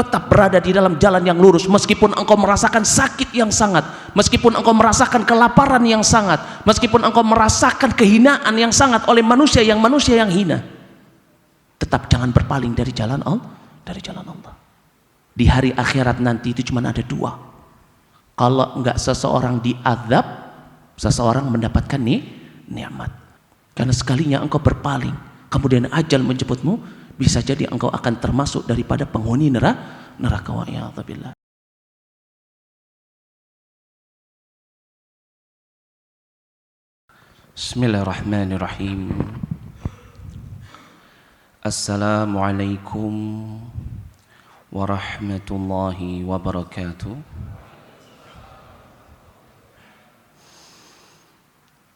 tetap berada di dalam jalan yang lurus meskipun engkau merasakan sakit yang sangat, meskipun engkau merasakan kelaparan yang sangat, meskipun engkau merasakan kehinaan yang sangat oleh manusia yang hina. Tetap jangan berpaling dari jalan Allah. Di hari akhirat nanti itu cuma ada dua. Kalau enggak seseorang diazab, seseorang mendapatkan nikmat. Karena sekalinya engkau berpaling, kemudian ajal menjemputmu, bisa jadi engkau akan termasuk daripada penghuni neraka. Wa'iyadzubillah. Bismillahirrahmanirrahim. Assalamualaikum warahmatullahi wabarakatuh.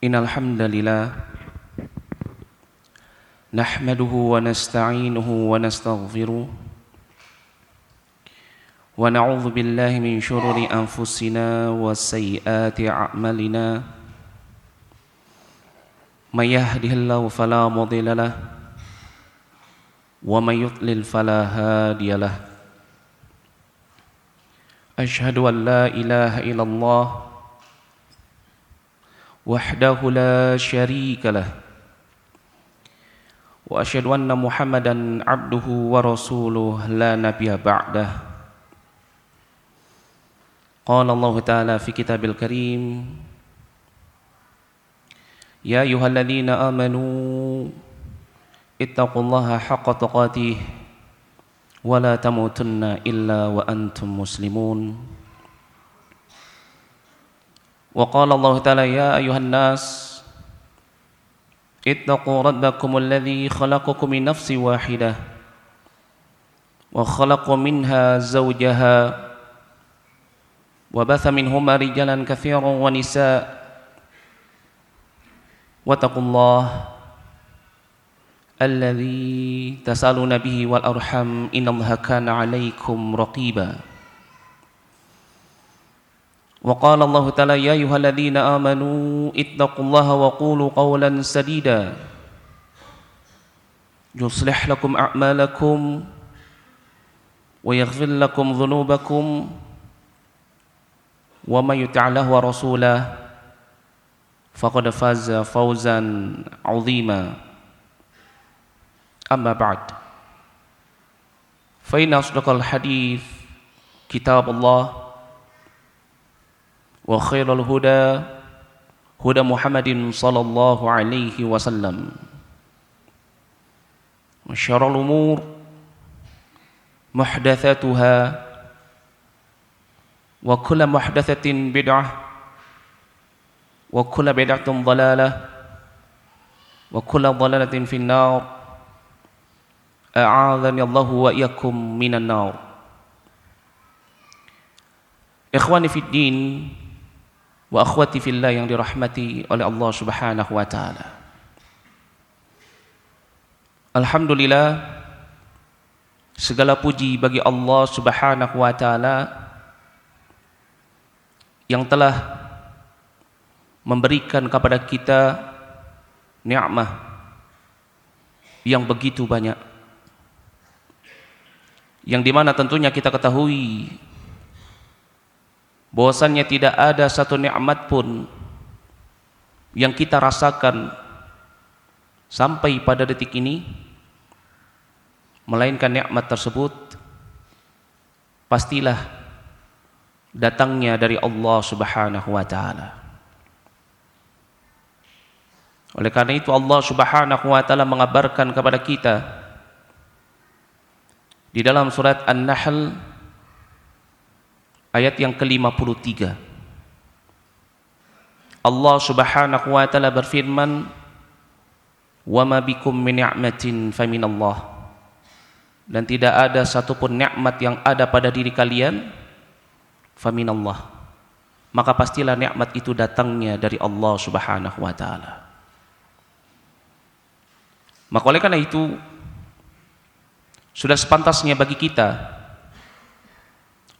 Innal hamdalillah nahmaduhu wa nasta'inuhu wa nastaghfiruh wa na'udzu billahi min syururi anfusina wa sayyiati a'malina. May yahdihillahu fala mudilla lahu wa may yudlil fala hadiya lahu. Asyhadu an la ilaha illallah wahdahu la syarika lah wa asyhadu anna Muhammadan abduhu wa rasuluh la nabiyya ba'dah. Qala Allah ta'ala fi kitabil karim, ya ayyuhalladzina amanu ittaqullaha haqqa tuqatih wa la tamutunna illa wa antum muslimun. Wa qala Allah ta'ala, ya ayuhan nas ittaqu rabbakum alladhi khalaqakum min nafsin wahidah wa khalaqa minha zawjaha wa batha minhuma rijalan katsiran wa nisaa wattaqullaha alladhi tasaluna bihi wal arham innallaha kana 'alaikum raqiba. Wa qala Allah ta'ala, ya ayyuhalladzina amanu ittaqullaha wa qulu qawlan sadida yuslih lakum a'malakum wa yaghfir lakum dhunubakum wa may yuti' Allaha wa rasulahu faqad faza fawzan 'azima. Amma ba'd, fa inna asdaqal hadits kitabullah wa khairal huda huda Muhammadin sallallahu alaihi wasallam wa syarrul umur muhdatsatuha wa kullu muhdatsatin bid'ah wa kullu bid'atin dhalalah wa kullu dhalalatin fin nar. A'adzani Allahu wa iyyakum minan nar. Ikhwani fid din wa akhwati fillah yang dirahmati oleh Allah Subhanahu wa taala. Alhamdulillah, segala puji bagi Allah Subhanahu wa taala yang telah memberikan kepada kita nikmat yang begitu banyak, yang dimana tentunya kita ketahui bahwasannya tidak ada satu nikmat pun yang kita rasakan sampai pada detik ini melainkan nikmat tersebut pastilah datangnya dari Allah Subhanahu wa taala. Oleh karena itu Allah Subhanahu wa taala mengabarkan kepada kita di dalam surat An-Nahl ayat yang ke-53. Allah Subhanahu wa taala berfirman, "Wa ma bikum min ni'matin faminallah." Dan tidak ada satupun nikmat yang ada pada diri kalian faminallah, maka pastilah nikmat itu datangnya dari Allah Subhanahu wa taala. Maka oleh karena itu sudah sepantasnya bagi kita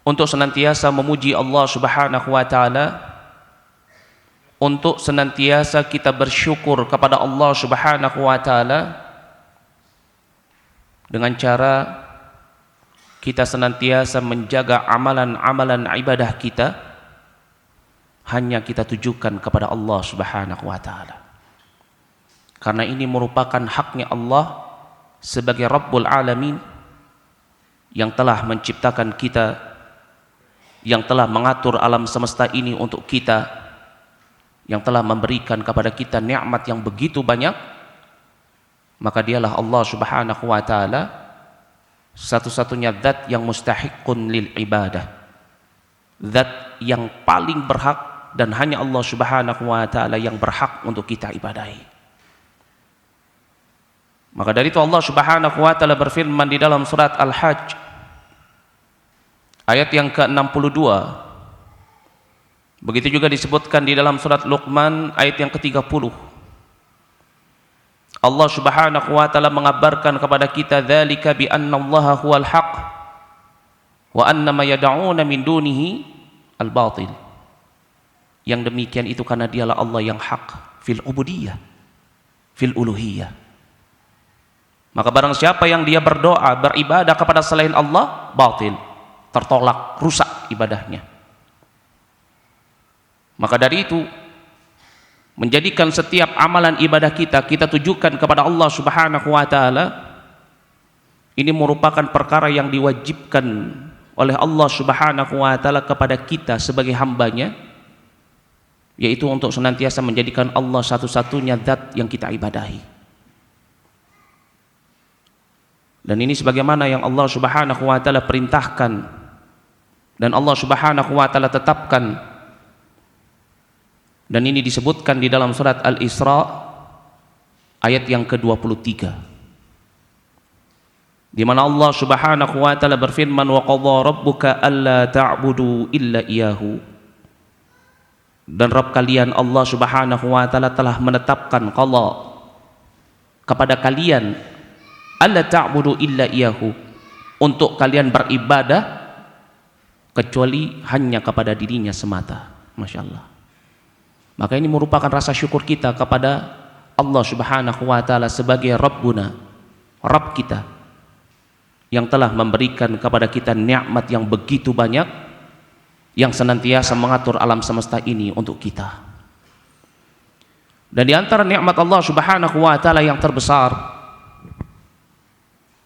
untuk senantiasa memuji Allah Subhanahu wa taala, untuk senantiasa kita bersyukur kepada Allah Subhanahu wa taala dengan cara kita senantiasa menjaga amalan-amalan ibadah kita hanya kita tujukan kepada Allah Subhanahu wa taala. Karena ini merupakan haknya Allah sebagai Rabbul Alamin yang telah menciptakan kita, yang telah mengatur alam semesta ini untuk kita, yang telah memberikan kepada kita nikmat yang begitu banyak. Maka dialah Allah Subhanahu wa taala satu-satunya zat yang mustahiqun lil ibadah, zat yang paling berhak, dan hanya Allah Subhanahu wa taala yang berhak untuk kita ibadahi. Maka dari itu Allah Subhanahu wa taala berfirman di dalam surat Al-Hajj ayat yang ke-62. Begitu juga disebutkan di dalam surat Luqman ayat yang ke-30. Allah Subhanahu wa taala mengabarkan kepada kita, dzalika bi anna Allaha huwal haq wa anna ma yad'una min dunihi al-batil. Yang demikian itu karena dialah Allah yang hak fil ubudiyah, fil uluhiyah. Maka barang siapa yang dia berdoa, beribadah kepada selain Allah, batil, tertolak, rusak ibadahnya. Maka dari itu menjadikan setiap amalan ibadah kita tujukan kepada Allah Subhanahu wa taala, ini merupakan perkara yang diwajibkan oleh Allah Subhanahu wa taala kepada kita sebagai hambanya, yaitu untuk senantiasa menjadikan Allah satu-satunya zat yang kita ibadahi. Dan ini sebagaimana yang Allah Subhanahu wa taala perintahkan dan Allah Subhanahu wa taala tetapkan. Dan ini disebutkan di dalam surat Al-Isra ayat yang ke-23, di mana Allah Subhanahu wa taala berfirman, wa qadha rabbuka alla ta'budu illa iyyahu. Dan Rabb kalian Allah Subhanahu wa taala telah menetapkan qadha kepada kalian, alla ta'budu illa iyyahu, untuk kalian beribadah kecuali hanya kepada dirinya semata. Masya Allah. Maka ini merupakan rasa syukur kita kepada Allah Subhanahu wa taala sebagai Rabbuna, Rabb kita, yang telah memberikan kepada kita nikmat yang begitu banyak, yang senantiasa mengatur alam semesta ini untuk kita. Dan di antara nikmat Allah Subhanahu wa taala yang terbesar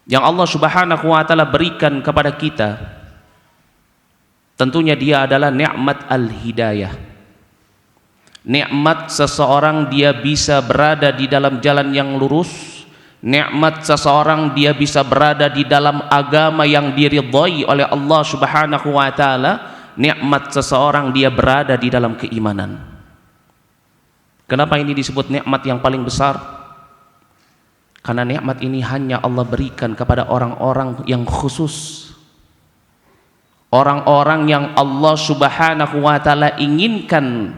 yang Allah Subhanahu wa taala berikan kepada kita, tentunya dia adalah nikmat al-hidayah. Nikmat seseorang dia bisa berada di dalam jalan yang lurus, nikmat seseorang dia bisa berada di dalam agama yang diridhai oleh Allah Subhanahu wa taala, nikmat seseorang dia berada di dalam keimanan. Kenapa ini disebut nikmat yang paling besar? Karena nikmat ini hanya Allah berikan kepada orang-orang yang khusus, orang-orang yang Allah Subhanahu wa taala inginkan,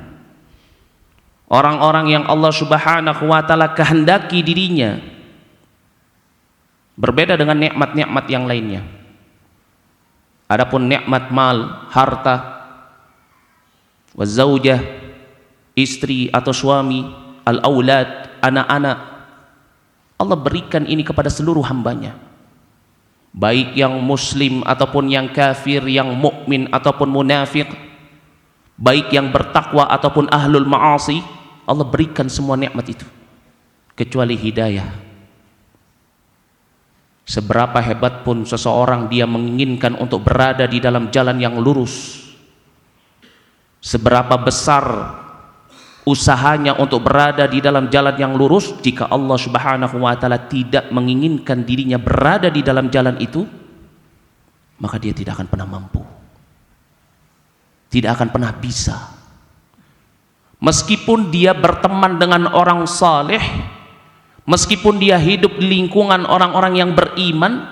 orang-orang yang Allah Subhanahu wa taala kehendaki dirinya. Berbeda dengan nikmat-nikmat yang lainnya. Adapun nikmat mal, harta, wazaujah, istri atau suami, al-aulad, anak-anak, Allah berikan ini kepada seluruh hambanya, baik yang muslim ataupun yang kafir, yang mukmin ataupun munafik, baik yang bertakwa ataupun ahlul ma'asi. Allah berikan semua nikmat itu kecuali hidayah. Seberapa hebat pun seseorang dia menginginkan untuk berada di dalam jalan yang lurus, seberapa besar usahanya untuk berada di dalam jalan yang lurus, jika Allah Subhanahu wa taala tidak menginginkan dirinya berada di dalam jalan itu, maka dia tidak akan pernah mampu, tidak akan pernah bisa. Meskipun dia berteman dengan orang saleh, meskipun dia hidup di lingkungan orang-orang yang beriman,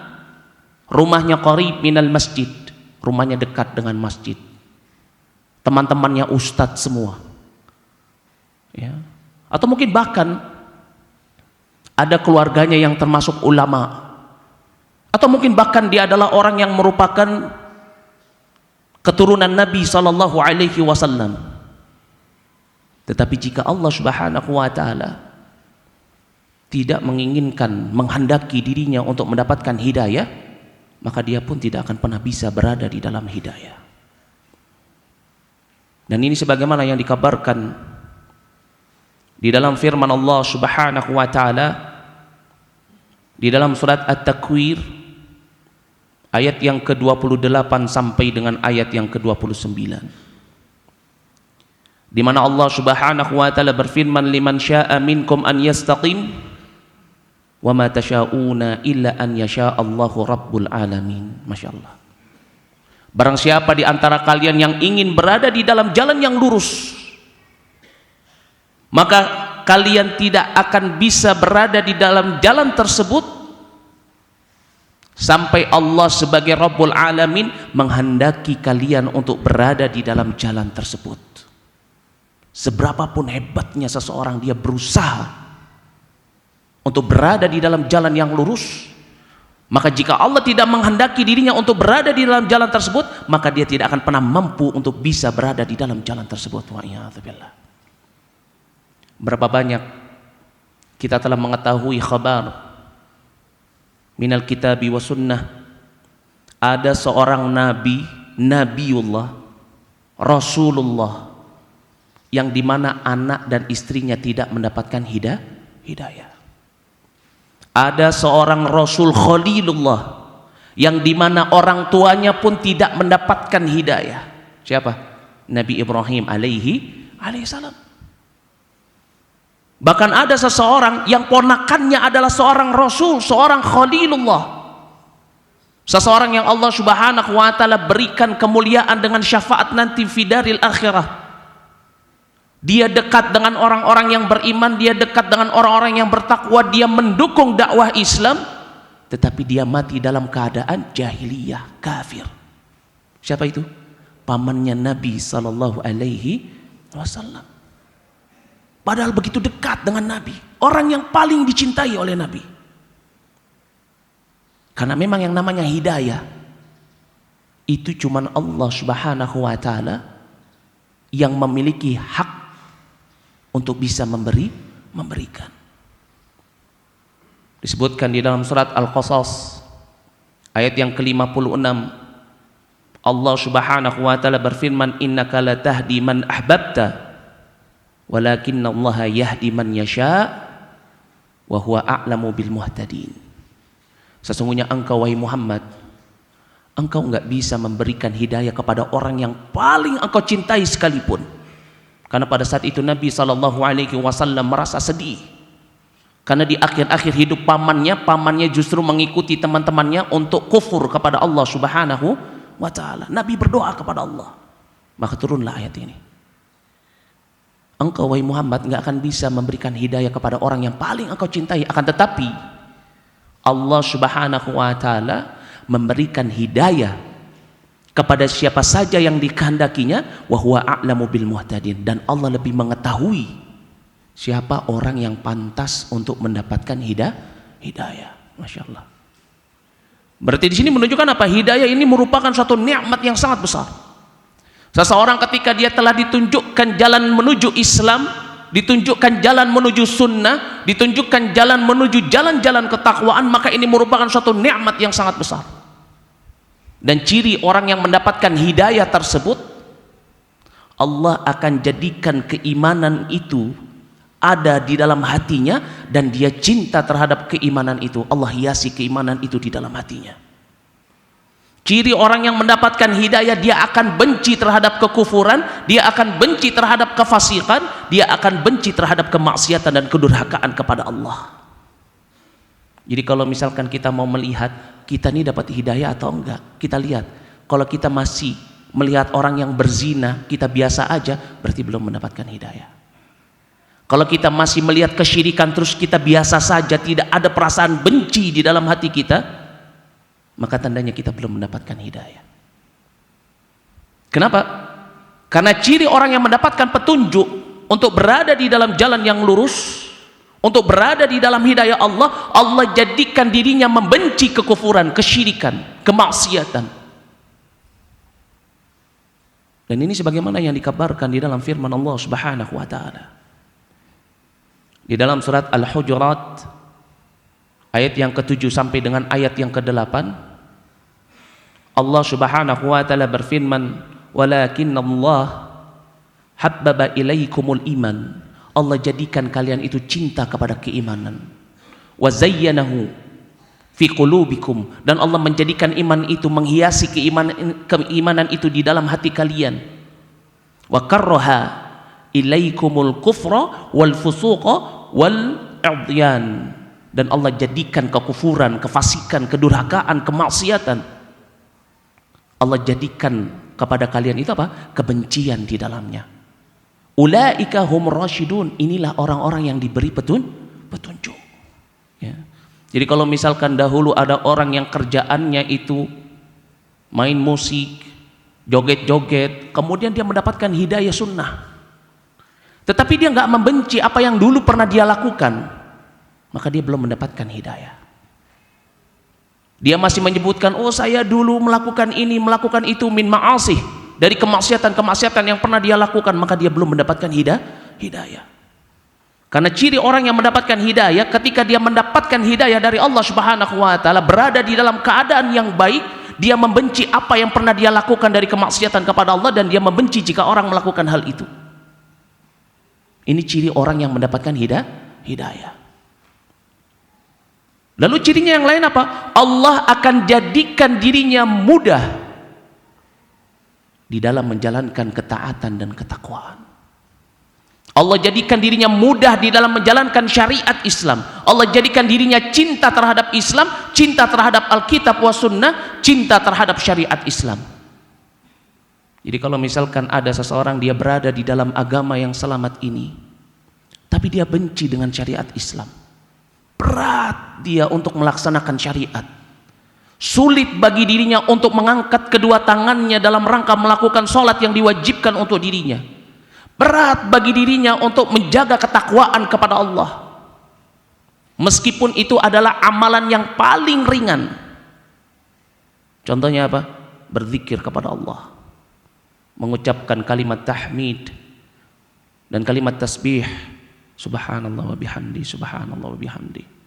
rumahnya qarib minal masjid, rumahnya dekat dengan masjid, teman-temannya ustadz semua, ya. Atau mungkin bahkan ada keluarganya yang termasuk ulama, atau mungkin bahkan dia adalah orang yang merupakan keturunan Nabi sallallahu alaihi wasallam. Tetapi jika Allah Subhanahu wa taala tidak menginginkan, menghendaki dirinya untuk mendapatkan hidayah, maka dia pun tidak akan pernah bisa berada di dalam hidayah. Dan ini sebagaimana yang dikabarkan di dalam firman Allah Subhanahu wa taala di dalam surat At-Takwir ayat yang ke-28 sampai dengan ayat yang ke-29, di mana Allah Subhanahu wa taala berfirman, liman syaa'a minkum an yastaqim wa ma tasyauna illa an yasha Allahu rabbul alamin. Masyaallah. Barang siapa di antara kalian yang ingin berada di dalam jalan yang lurus, maka kalian tidak akan bisa berada di dalam jalan tersebut sampai Allah sebagai Rabbul Alamin menghendaki kalian untuk berada di dalam jalan tersebut. Seberapapun hebatnya seseorang, dia berusaha untuk berada di dalam jalan yang lurus, maka jika Allah tidak menghendaki dirinya untuk berada di dalam jalan tersebut, maka dia tidak akan pernah mampu untuk bisa berada di dalam jalan tersebut. Wa'iyadzubillah. Berapa banyak kita telah mengetahui kabar minal kitabi wa sunnah, ada seorang nabi, nabiullah, rasulullah, yang dimana anak dan istrinya tidak mendapatkan hidayah. Ada seorang rasul khalilullah, yang dimana orang tuanya pun tidak mendapatkan hidayah. Siapa? Nabi Ibrahim alaihi salam. Bahkan ada seseorang yang ponakannya adalah seorang rasul, seorang khalilullah, seseorang yang Allah Subhanahu wa taala berikan kemuliaan dengan syafaat nanti fi daril akhirah. Dia dekat dengan orang-orang yang beriman, dia dekat dengan orang-orang yang bertakwa, dia mendukung dakwah Islam, tetapi dia mati dalam keadaan jahiliyah, kafir. Siapa itu? Pamannya Nabi sallallahu alaihi wasallam. Padahal begitu dekat dengan Nabi, orang yang paling dicintai oleh Nabi. Karena memang yang namanya hidayah itu cuman Allah Subhanahu wa taala yang memiliki hak untuk bisa memberikan. Disebutkan di dalam surat Al-Qasas ayat yang ke-56, Allah Subhanahu wa taala berfirman, innaka la tahdi man ahbabta walakinnallaha yahdi man yasha wa huwa a'lamu bil muhtadin. Sesungguhnya engkau wahai Muhammad, engkau enggak bisa memberikan hidayah kepada orang yang paling engkau cintai sekalipun. Karena pada saat itu Nabi SAW merasa sedih, karena di akhir-akhir hidup pamannya justru mengikuti teman-temannya untuk kufur kepada Allah Subhanahu wa taala. Nabi berdoa kepada Allah, maka turunlah ayat ini. Engkau wahai Muhammad enggak akan bisa memberikan hidayah kepada orang yang paling engkau cintai, akan tetapi Allah Subhanahu wa taala memberikan hidayah kepada siapa saja yang dikehendakinya, wa huwa a'lamu bil muhtadin, dan Allah lebih mengetahui siapa orang yang pantas untuk mendapatkan hidayah. Masya Allah. Berarti di sini menunjukkan apa? Hidayah ini merupakan suatu nikmat yang sangat besar. Seseorang ketika dia telah ditunjukkan jalan menuju Islam, ditunjukkan jalan menuju sunnah, ditunjukkan jalan menuju jalan-jalan ketakwaan, maka ini merupakan suatu nikmat yang sangat besar. Dan ciri orang yang mendapatkan hidayah tersebut, Allah akan jadikan keimanan itu ada di dalam hatinya, dan dia cinta terhadap keimanan itu. Allah hiasi keimanan itu di dalam hatinya. Ciri orang yang mendapatkan hidayah, dia akan benci terhadap kekufuran, dia akan benci terhadap kefasikan, dia akan benci terhadap kemaksiatan dan kedurhakaan kepada Allah. Jadi kalau misalkan kita mau melihat kita ini dapat hidayah atau enggak, kita lihat. Kalau kita masih melihat orang yang berzina, kita biasa aja, berarti belum mendapatkan hidayah. Kalau kita masih melihat kesyirikan terus kita biasa saja, tidak ada perasaan benci di dalam hati kita, maka tandanya kita belum mendapatkan hidayah. Kenapa? Karena ciri orang yang mendapatkan petunjuk untuk berada di dalam jalan yang lurus, untuk berada di dalam hidayah Allah, Allah jadikan dirinya membenci kekufuran, kesyirikan, kemaksiatan. Dan ini sebagaimana yang dikabarkan di dalam firman Allah Subhanahu wa taala. Di dalam surat Al-Hujurat ayat yang ke-7 sampai dengan ayat yang ke-8, Allah Subhanahu wa taala berfirman, "Walakinnallah habbaba ilaikumul iman." Allah jadikan kalian itu cinta kepada keimanan. Wa zayyanahu fi qulubikum, dan Allah menjadikan iman itu menghiasi keimanan itu di dalam hati kalian. Wa karraha ilaikumul kufra wal fusuqa wal i'dyan, dan Allah jadikan kekufuran, kefasikan, kedurhakaan, kemaksiatan, Allah jadikan kepada kalian itu apa? Kebencian di dalamnya. Ulaika humur rasyidun, inilah orang-orang yang diberi petunjuk. Ya. Jadi kalau misalkan dahulu ada orang yang kerjaannya itu main musik, joget-joget, kemudian dia mendapatkan hidayah sunnah, tetapi dia nggak membenci apa yang dulu pernah dia lakukan, maka dia belum mendapatkan hidayah. Dia masih menyebutkan, oh saya dulu melakukan ini, melakukan itu, min ma'asih, dari kemaksiatan yang pernah dia lakukan, maka dia belum mendapatkan hidayah. Karena ciri orang yang mendapatkan hidayah, ketika dia mendapatkan hidayah dari Allah Subhanahu wa taala, berada di dalam keadaan yang baik, dia membenci apa yang pernah dia lakukan dari kemaksiatan kepada Allah, dan dia membenci jika orang melakukan hal itu. Ini ciri orang yang mendapatkan hidayah. Lalu cirinya yang lain apa? Allah akan jadikan dirinya mudah di dalam menjalankan ketaatan dan ketakwaan. Allah jadikan dirinya mudah di dalam menjalankan syariat Islam. Allah jadikan dirinya cinta terhadap Islam, cinta terhadap Alkitab wa Sunnah, cinta terhadap syariat Islam. Jadi kalau misalkan ada seseorang dia berada di dalam agama yang selamat ini, tapi dia benci dengan syariat Islam, berat dia untuk melaksanakan syariat, sulit bagi dirinya untuk mengangkat kedua tangannya dalam rangka melakukan sholat yang diwajibkan untuk dirinya, berat bagi dirinya untuk menjaga ketakwaan kepada Allah, meskipun itu adalah amalan yang paling ringan. Contohnya apa? Berzikir kepada Allah, mengucapkan kalimat tahmid dan kalimat tasbih, subhanallah wa bihamdi, subhanallah wa bihamdi.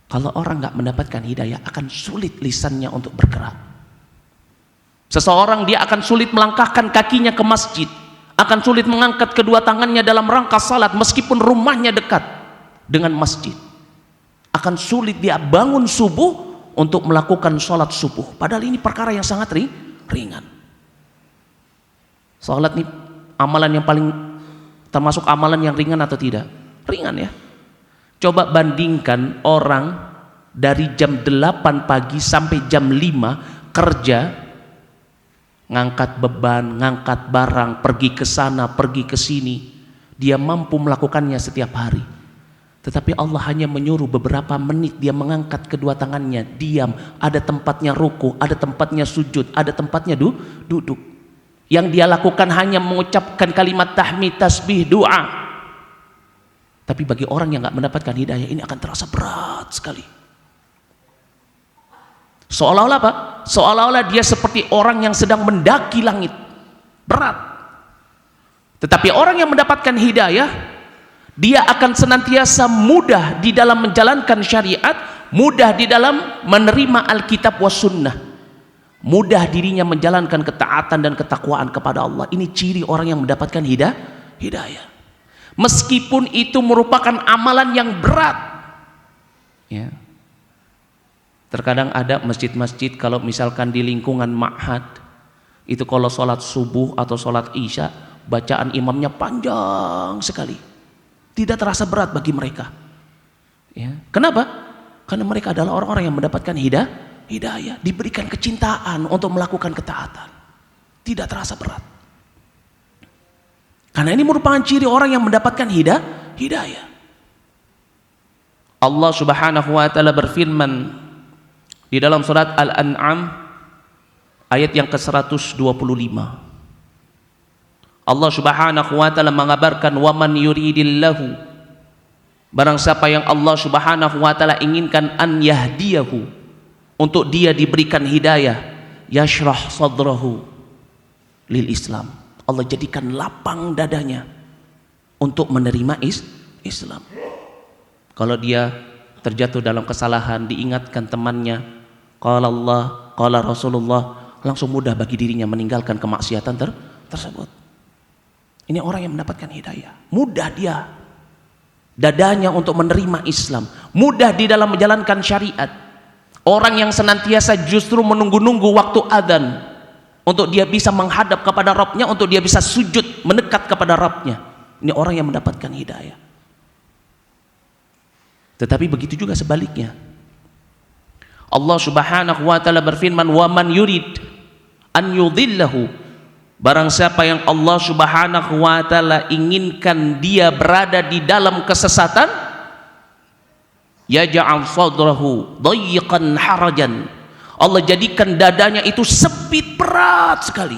Kalau orang nggak mendapatkan hidayah, akan sulit lisannya untuk bergerak. Seseorang dia akan sulit melangkahkan kakinya ke masjid, akan sulit mengangkat kedua tangannya dalam rangka salat meskipun rumahnya dekat dengan masjid. Akan sulit dia bangun subuh untuk melakukan sholat subuh, padahal ini perkara yang sangat ringan. Sholat ini amalan yang paling, termasuk amalan yang ringan atau tidak? Ringan ya. Coba bandingkan orang dari jam 8 pagi sampai jam 5 kerja, ngangkat beban, ngangkat barang, pergi ke sana, pergi ke sini. Dia mampu melakukannya setiap hari. Tetapi Allah hanya menyuruh beberapa menit dia mengangkat kedua tangannya, diam, ada tempatnya ruku, ada tempatnya sujud, ada tempatnya duduk. Yang dia lakukan hanya mengucapkan kalimat tahmid, tasbih, doa. Tapi bagi orang yang nggak mendapatkan hidayah, ini akan terasa berat sekali. Seolah-olah apa? Seolah-olah dia seperti orang yang sedang mendaki langit. Berat. Tetapi orang yang mendapatkan hidayah, dia akan senantiasa mudah di dalam menjalankan syariat, mudah di dalam menerima Alkitab wa Sunnah, mudah dirinya menjalankan ketaatan dan ketakwaan kepada Allah. Ini ciri orang yang mendapatkan hidayah. Meskipun itu merupakan amalan yang berat ya. Terkadang ada masjid-masjid, kalau misalkan di lingkungan ma'had itu, kalau sholat subuh atau sholat isya, bacaan imamnya panjang sekali, tidak terasa berat bagi mereka ya. Kenapa? Karena mereka adalah orang-orang yang mendapatkan hidayah, diberikan kecintaan untuk melakukan ketaatan, tidak terasa berat. Karena ini merupakan ciri orang yang mendapatkan hidayah. Allah Subhanahu wa taala berfirman di dalam surat Al-An'am ayat yang ke-125. Allah Subhanahu wa taala mengabarkan, wa man yuridillahu, barang siapa yang Allah Subhanahu wa taala inginkan, an yahdiyahu, untuk dia diberikan hidayah, yashrah sadrahu lil Islam, Allah jadikan lapang dadanya untuk menerima Islam. Kalau dia terjatuh dalam kesalahan, diingatkan temannya, qala Allah, qala Rasulullah, langsung mudah bagi dirinya meninggalkan kemaksiatan tersebut. Ini orang yang mendapatkan hidayah. Mudah dia dadanya untuk menerima Islam, mudah di dalam menjalankan syariat. Orang yang senantiasa justru menunggu-nunggu waktu adzan untuk dia bisa menghadap kepada Rabbnya, untuk dia bisa sujud mendekat kepada Rabbnya. Ini orang yang mendapatkan hidayah. Tetapi begitu juga sebaliknya. Allah Subhanahu wa taala berfirman, "Wa man yurid an yudhillahu," barang siapa yang Allah Subhanahu wa taala inginkan dia berada di dalam kesesatan, yaj'al sadrahu dayyiqan harajan, Allah jadikan dadanya itu sempit, berat sekali.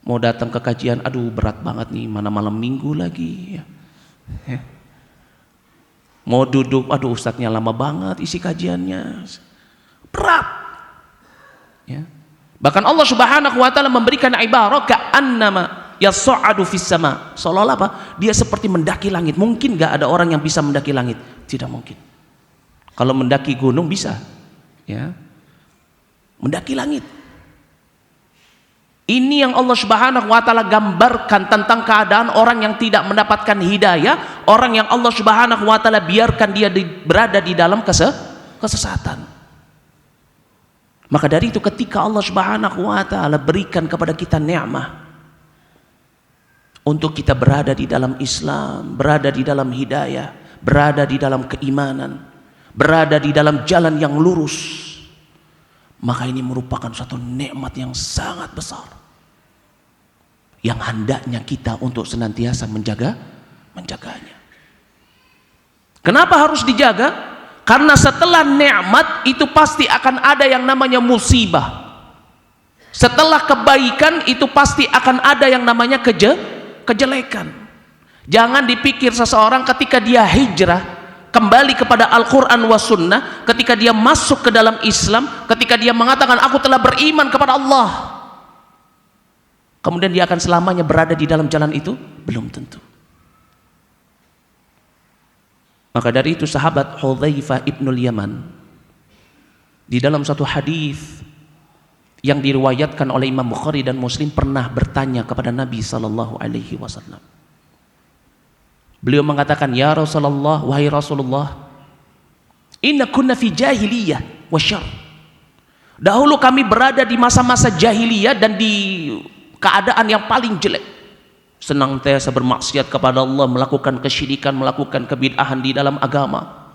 Mau datang ke kajian, aduh berat banget nih, mana malam minggu lagi ya. Mau duduk, aduh ustadznya lama banget isi kajiannya, berat ya. Bahkan Allah Subhanahu wa taala memberikan ibarat ka'annama yas'adu fis sama, seolah-olah apa? Dia seperti mendaki langit. Mungkin gak ada orang yang bisa mendaki langit? Tidak mungkin. Kalau mendaki gunung bisa ya, mendaki langit. Ini yang Allah Subhanahu wa taala gambarkan tentang keadaan orang yang tidak mendapatkan hidayah, orang yang Allah Subhanahu wa taala biarkan dia berada di dalam kesesatan. Maka dari itu ketika Allah Subhanahu wa taala berikan kepada kita nikmat untuk kita berada di dalam Islam, berada di dalam hidayah, berada di dalam keimanan, berada di dalam jalan yang lurus, maka ini merupakan suatu nikmat yang sangat besar yang hendaknya kita untuk senantiasa menjaganya. Kenapa harus dijaga? Karena setelah nikmat itu pasti akan ada yang namanya musibah. Setelah kebaikan itu pasti akan ada yang namanya kejelekan. Jangan dipikir seseorang ketika dia hijrah kembali kepada Al-Quran wa Sunnah, ketika dia masuk ke dalam Islam, ketika dia mengatakan aku telah beriman kepada Allah, kemudian dia akan selamanya berada di dalam jalan itu? Belum tentu. Maka dari itu sahabat Hudzaifah ibnul Yaman di dalam satu hadis yang diriwayatkan oleh Imam Bukhari dan Muslim pernah bertanya kepada Nabi sallallahu alaihi wasallam. Beliau mengatakan, "Ya Rasulullah, wahai Rasulullah, inna kunna fi jahiliyah wa syarr." Dahulu kami berada di masa-masa jahiliyah dan di keadaan yang paling jelek. Senantiasa bermaksiat kepada Allah, melakukan kesyirikan, melakukan kebid'ahan di dalam agama.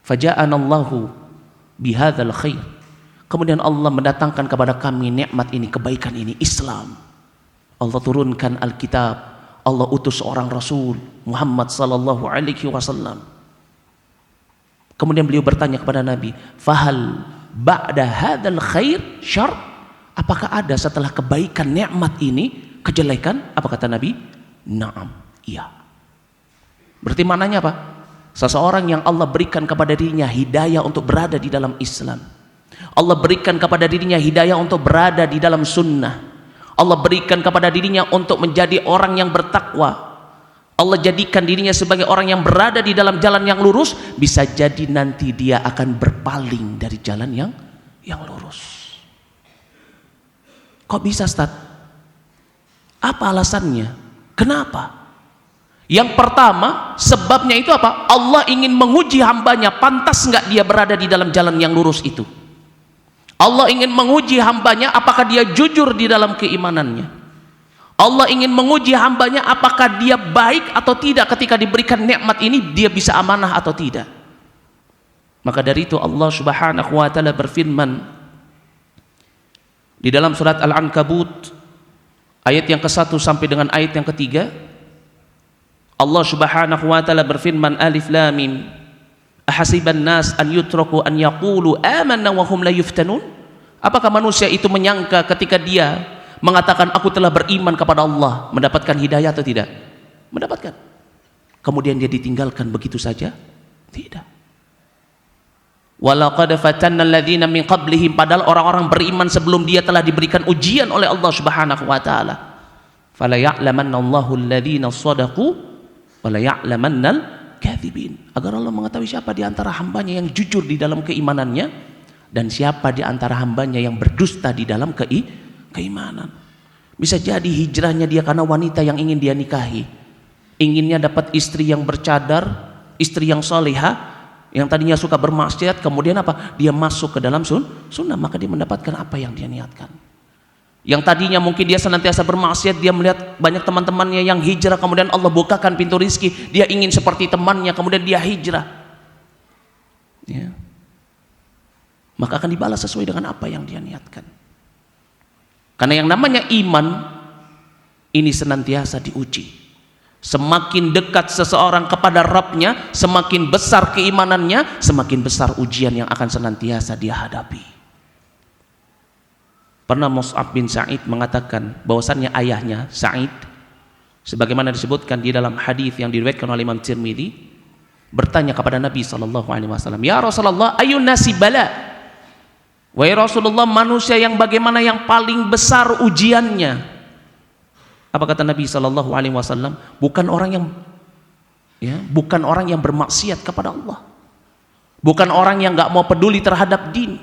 Faja'anallahu bihadzal khair. Kemudian Allah mendatangkan kepada kami nikmat ini, kebaikan ini, Islam. Allah turunkan Alkitab, Allah utus seorang Rasul Muhammad sallallahu alaihi wasallam. Kemudian beliau bertanya kepada Nabi, "Fahal ba'da hadzal khair syarr?" Apakah ada setelah kebaikan nikmat ini kejelekan? Apa kata Nabi? Naam, iya. Berarti maknanya apa? Seseorang yang Allah berikan kepada dirinya hidayah untuk berada di dalam Islam, Allah berikan kepada dirinya hidayah untuk berada di dalam sunnah, Allah berikan kepada dirinya untuk menjadi orang yang bertakwa, Allah jadikan dirinya sebagai orang yang berada di dalam jalan yang lurus, bisa jadi nanti dia akan berpaling dari jalan yang lurus. Kok bisa, Ustaz? Apa alasannya? Kenapa? Yang pertama, sebabnya itu apa? Allah ingin menguji hambanya, pantas nggak dia berada di dalam jalan yang lurus itu. Allah ingin menguji hambanya, apakah dia jujur di dalam keimanannya. Allah ingin menguji hambanya, apakah dia baik atau tidak ketika diberikan nikmat ini, dia bisa amanah atau tidak. Maka dari itu Allah Subhanahu wa taala berfirman di dalam surat Al-Ankabut ayat yang ke-1 sampai dengan ayat yang ke-3, Allah Subhanahu wa taala berfirman, Alif Lam Mim, ahasiban nas an yutraku an yaqulu amanna wa hum la yuftanun? Apakah manusia itu menyangka ketika dia mengatakan aku telah beriman kepada Allah mendapatkan hidayah atau tidak? Mendapatkan. Kemudian dia ditinggalkan begitu saja? Tidak. Walaqad fatanna alladziina min qablihim, padahal orang-orang beriman sebelum dia telah diberikan ujian oleh Allah Subhanahu wa taala. Fala ya'lamannallahu alladziina shadaqu wa la ya'lamannal kadzibin. Agar Allah mengetahui siapa di antara hambanya yang jujur di dalam keimanannya Dan siapa di antara hambanya yang berdusta di dalam keimanan. Bisa jadi hijrahnya dia karena wanita yang ingin dia nikahi, inginnya dapat istri yang bercadar, istri yang solehah, yang tadinya suka bermaksiat, kemudian apa? Dia masuk ke dalam sunnah, maka dia mendapatkan apa yang dia niatkan. Yang tadinya mungkin dia senantiasa bermaksiat, dia melihat banyak teman-temannya yang hijrah, kemudian Allah bukakan pintu rizki, dia ingin seperti temannya, kemudian dia hijrah. Ya. Maka akan dibalas sesuai dengan apa yang dia niatkan. Karena yang namanya iman ini senantiasa diuji. Semakin dekat seseorang kepada Rabbnya, semakin besar keimanannya, semakin besar ujian yang akan senantiasa dia hadapi. Pernah Mus'ab bin Sa'id mengatakan bahwasannya ayahnya Sa'id, sebagaimana disebutkan di dalam hadis yang diriwayatkan oleh Imam Tirmidzi, bertanya kepada Nabi SAW, "Ya Rasulullah, ayun nasi bala?" Wahai Rasulullah, manusia yang bagaimana yang paling besar ujiannya? Apa kata Nabi SAW? Bukan orang yang bermaksiat kepada Allah, bukan orang yang nggak mau peduli terhadap din.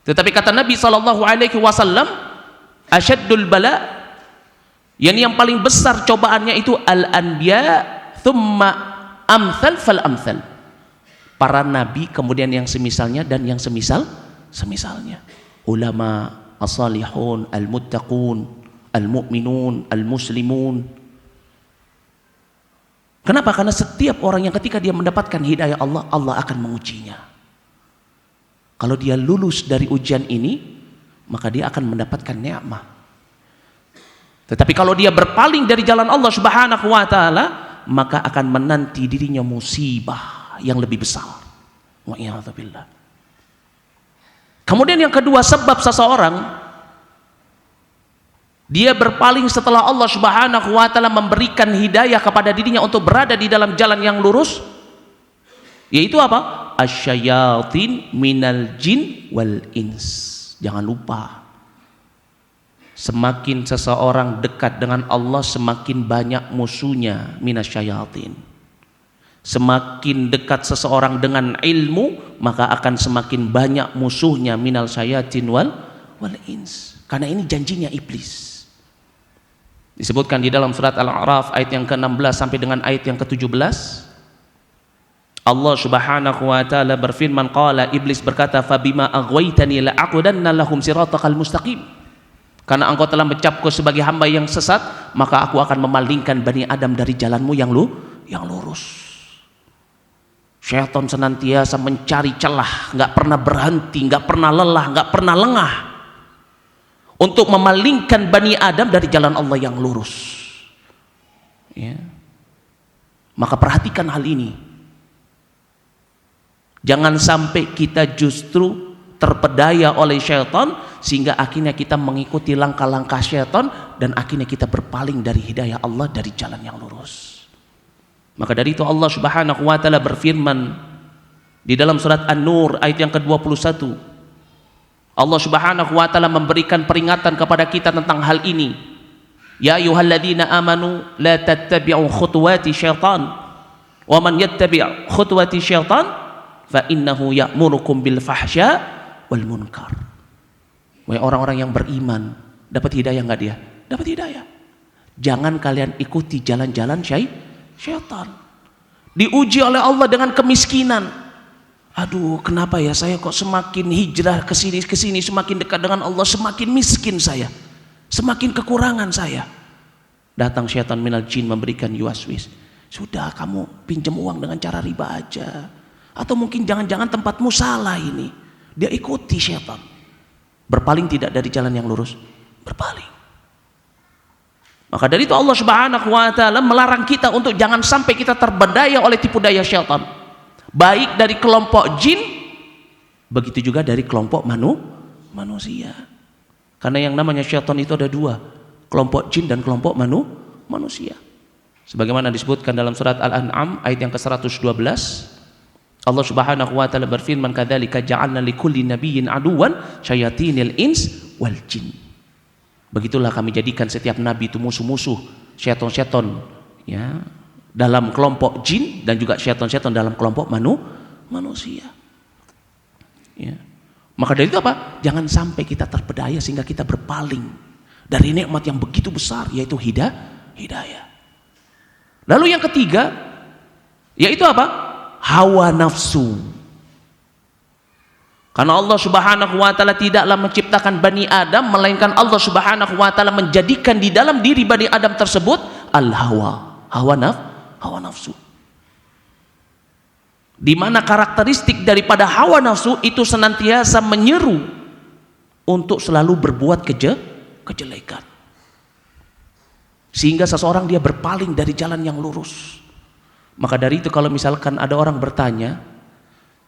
Tetapi kata Nabi SAW, asyaddul bala, yang paling besar cobaannya itu al-anbiya thumma amthal fal amthal, para nabi kemudian yang semisalnya dan yang semisalnya, ulama, as-salihun, al-muttaqun, al-mu'minun, al-muslimun. Kenapa? Karena setiap orang yang ketika dia mendapatkan hidayah Allah, Allah akan mengujinya. Kalau dia lulus dari ujian ini, maka dia akan mendapatkan nikmat. Tetapi kalau dia berpaling dari jalan Allah Subhanahu wa taala, maka akan menanti dirinya musibah yang lebih besar. Wa'iyadzubillah. Kemudian yang kedua, sebab seseorang dia berpaling setelah Allah Subhanahu wa taala memberikan hidayah kepada dirinya untuk berada di dalam jalan yang lurus, yaitu apa? Asyayatin minal jin wal ins. Jangan lupa, semakin seseorang dekat dengan Allah, semakin banyak musuhnya minasyayatin. Semakin dekat seseorang dengan ilmu, maka akan semakin banyak musuhnya minal syayatin wal ins. Karena ini janjinya iblis. Disebutkan di dalam surat Al-A'raf ayat yang ke-16 sampai dengan ayat yang ke-17. Allah Subhanahu wa taala berfirman, qala, iblis berkata, fabima aghwaytani la'aqudanna lahum siratakal mustaqim. Karena engkau telah mencapku sebagai hamba yang sesat, maka aku akan memalingkan Bani Adam dari jalanmu yang lurus. Syaitan senantiasa mencari celah, nggak pernah berhenti, nggak pernah lelah, nggak pernah lengah untuk memalingkan Bani Adam dari jalan Allah yang lurus. Ya. Maka perhatikan hal ini. Jangan sampai kita justru terpedaya oleh syaitan sehingga akhirnya kita mengikuti langkah-langkah syaitan dan akhirnya kita berpaling dari hidayah Allah, dari jalan yang lurus. Maka dari itu Allah Subhanahu wa taala berfirman di dalam surat An-Nur ayat yang ke-21. Allah Subhanahu wa taala memberikan peringatan kepada kita tentang hal ini. Ya ayyuhalladzina amanu la tattabi'u khutuwati syaitan wa man yattabi' khutuwati syaitan fa innahu ya'murukum bil fahsya wal munkar. Wahai orang-orang yang beriman, dapat hidayah enggak dia? Dapat hidayah. Jangan kalian ikuti jalan-jalan syaitan. Diuji oleh Allah dengan kemiskinan. Aduh, kenapa ya saya kok semakin hijrah ke sini semakin dekat dengan Allah, semakin miskin saya, semakin kekurangan saya. Datang syaitan minal jin memberikan yuaswis. Sudah, kamu pinjam uang dengan cara riba aja. Atau mungkin jangan-jangan tempatmu salah ini. Dia ikuti syaitan. Berpaling tidak dari jalan yang lurus? Berpaling. Maka dari itu Allah Subhanahu wa taala melarang kita untuk jangan sampai kita terbedaya oleh tipu daya syaitan. Baik dari kelompok jin, begitu juga dari kelompok manusia. Karena yang namanya syaitan itu ada dua, kelompok jin dan kelompok manusia. Sebagaimana disebutkan dalam surat Al-An'am ayat yang ke-112, Allah Subhanahu wa taala berfirman, kadzalika ja'alna likulli nabiyyin aduwan syayatinil ins wal jin. Begitulah kami jadikan setiap nabi itu musuh-musuh syaitan-syaitan, ya, dalam kelompok jin dan juga syaitan-syaitan dalam kelompok manusia. Ya. Maka dari itu apa? Jangan sampai kita terpedaya sehingga kita berpaling dari nikmat yang begitu besar, yaitu hidayah. Lalu yang ketiga, yaitu apa? Hawa nafsu. Karena Allah Subhanahu wa taala tidaklah menciptakan Bani Adam, melainkan Allah Subhanahu wa taala menjadikan di dalam diri Bani Adam tersebut hawa nafsu. Di mana karakteristik daripada hawa nafsu itu senantiasa menyeru untuk selalu berbuat kejelekan. Sehingga seseorang dia berpaling dari jalan yang lurus. Maka dari itu kalau misalkan ada orang bertanya,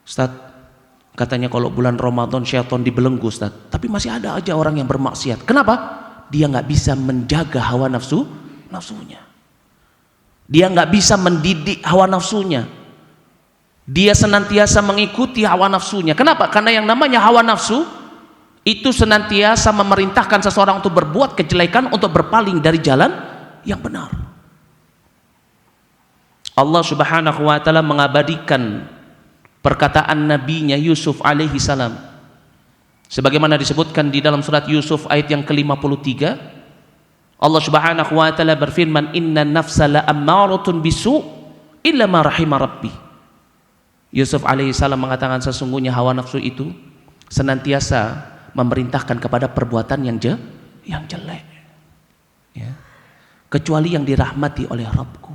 Ustaz, katanya kalau bulan Ramadan syaitan dibelenggu, Ustaz, tapi masih ada aja orang yang bermaksiat. Kenapa? Dia nggak bisa menjaga hawa nafsunya. Dia nggak bisa mendidik hawa nafsunya. Dia senantiasa mengikuti hawa nafsunya. Kenapa? Karena yang namanya hawa nafsu itu senantiasa memerintahkan seseorang untuk berbuat kejelekan, untuk berpaling dari jalan yang benar. Allah Subhanahu wa taala mengabadikan perkataan nabinya Yusuf alaihi salam sebagaimana disebutkan di dalam surat Yusuf ayat yang ke-53. Allah Subhanahu wa taala berfirman, inna nafsa la ammaratun bisu illa ma rahima rabbi. Yusuf alaihi salam mengatakan sesungguhnya hawa nafsu itu senantiasa memerintahkan kepada perbuatan yang jelek, ya, kecuali yang dirahmati oleh Rabbku.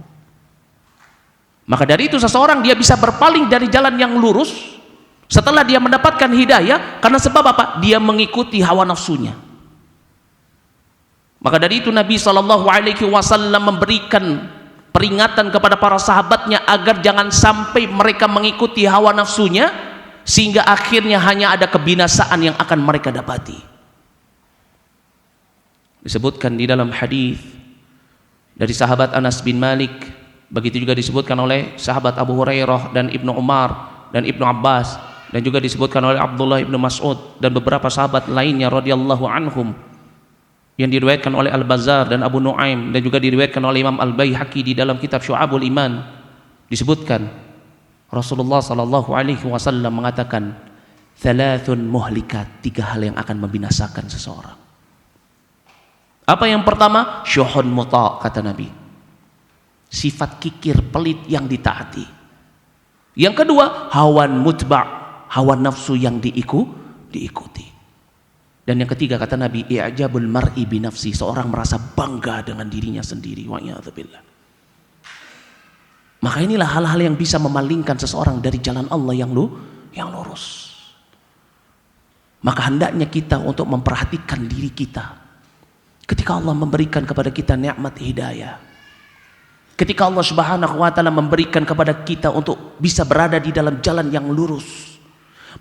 Maka dari itu seseorang dia bisa berpaling dari jalan yang lurus setelah dia mendapatkan hidayah karena sebab apa? Dia mengikuti hawa nafsunya. Maka dari itu Nabi SAW memberikan peringatan kepada para sahabatnya agar jangan sampai mereka mengikuti hawa nafsunya sehingga akhirnya hanya ada kebinasaan yang akan mereka dapati. Disebutkan di dalam hadis dari sahabat Anas bin Malik, begitu juga disebutkan oleh sahabat Abu Hurairah dan Ibnu Umar dan Ibnu Abbas, dan juga disebutkan oleh Abdullah Ibnu Mas'ud dan beberapa sahabat lainnya radhiyallahu anhum, yang diriwayatkan oleh Al-Bazzar dan Abu Nuaim dan juga diriwayatkan oleh Imam Al-Baihaqi di dalam kitab Syu'abul Iman. Disebutkan Rasulullah sallallahu alaihi wasallam mengatakan, "Thalathun muhlikat," 3 hal yang akan membinasakan seseorang. Apa yang pertama? Syuhun muta', kata Nabi. Sifat kikir pelit yang ditaati. Yang kedua, hawan mutba', hawa nafsu yang diikuti. Dan yang ketiga kata Nabi, i'jabul mar'i bi nafsi, seorang merasa bangga dengan dirinya sendiri. Wa'iyadzubillah. Maka inilah hal-hal yang bisa memalingkan seseorang dari jalan Allah yang lurus. Maka hendaknya kita untuk memperhatikan diri kita. Ketika Allah memberikan kepada kita nikmat hidayah, ketika Allah Subhanahu wa taala memberikan kepada kita untuk bisa berada di dalam jalan yang lurus,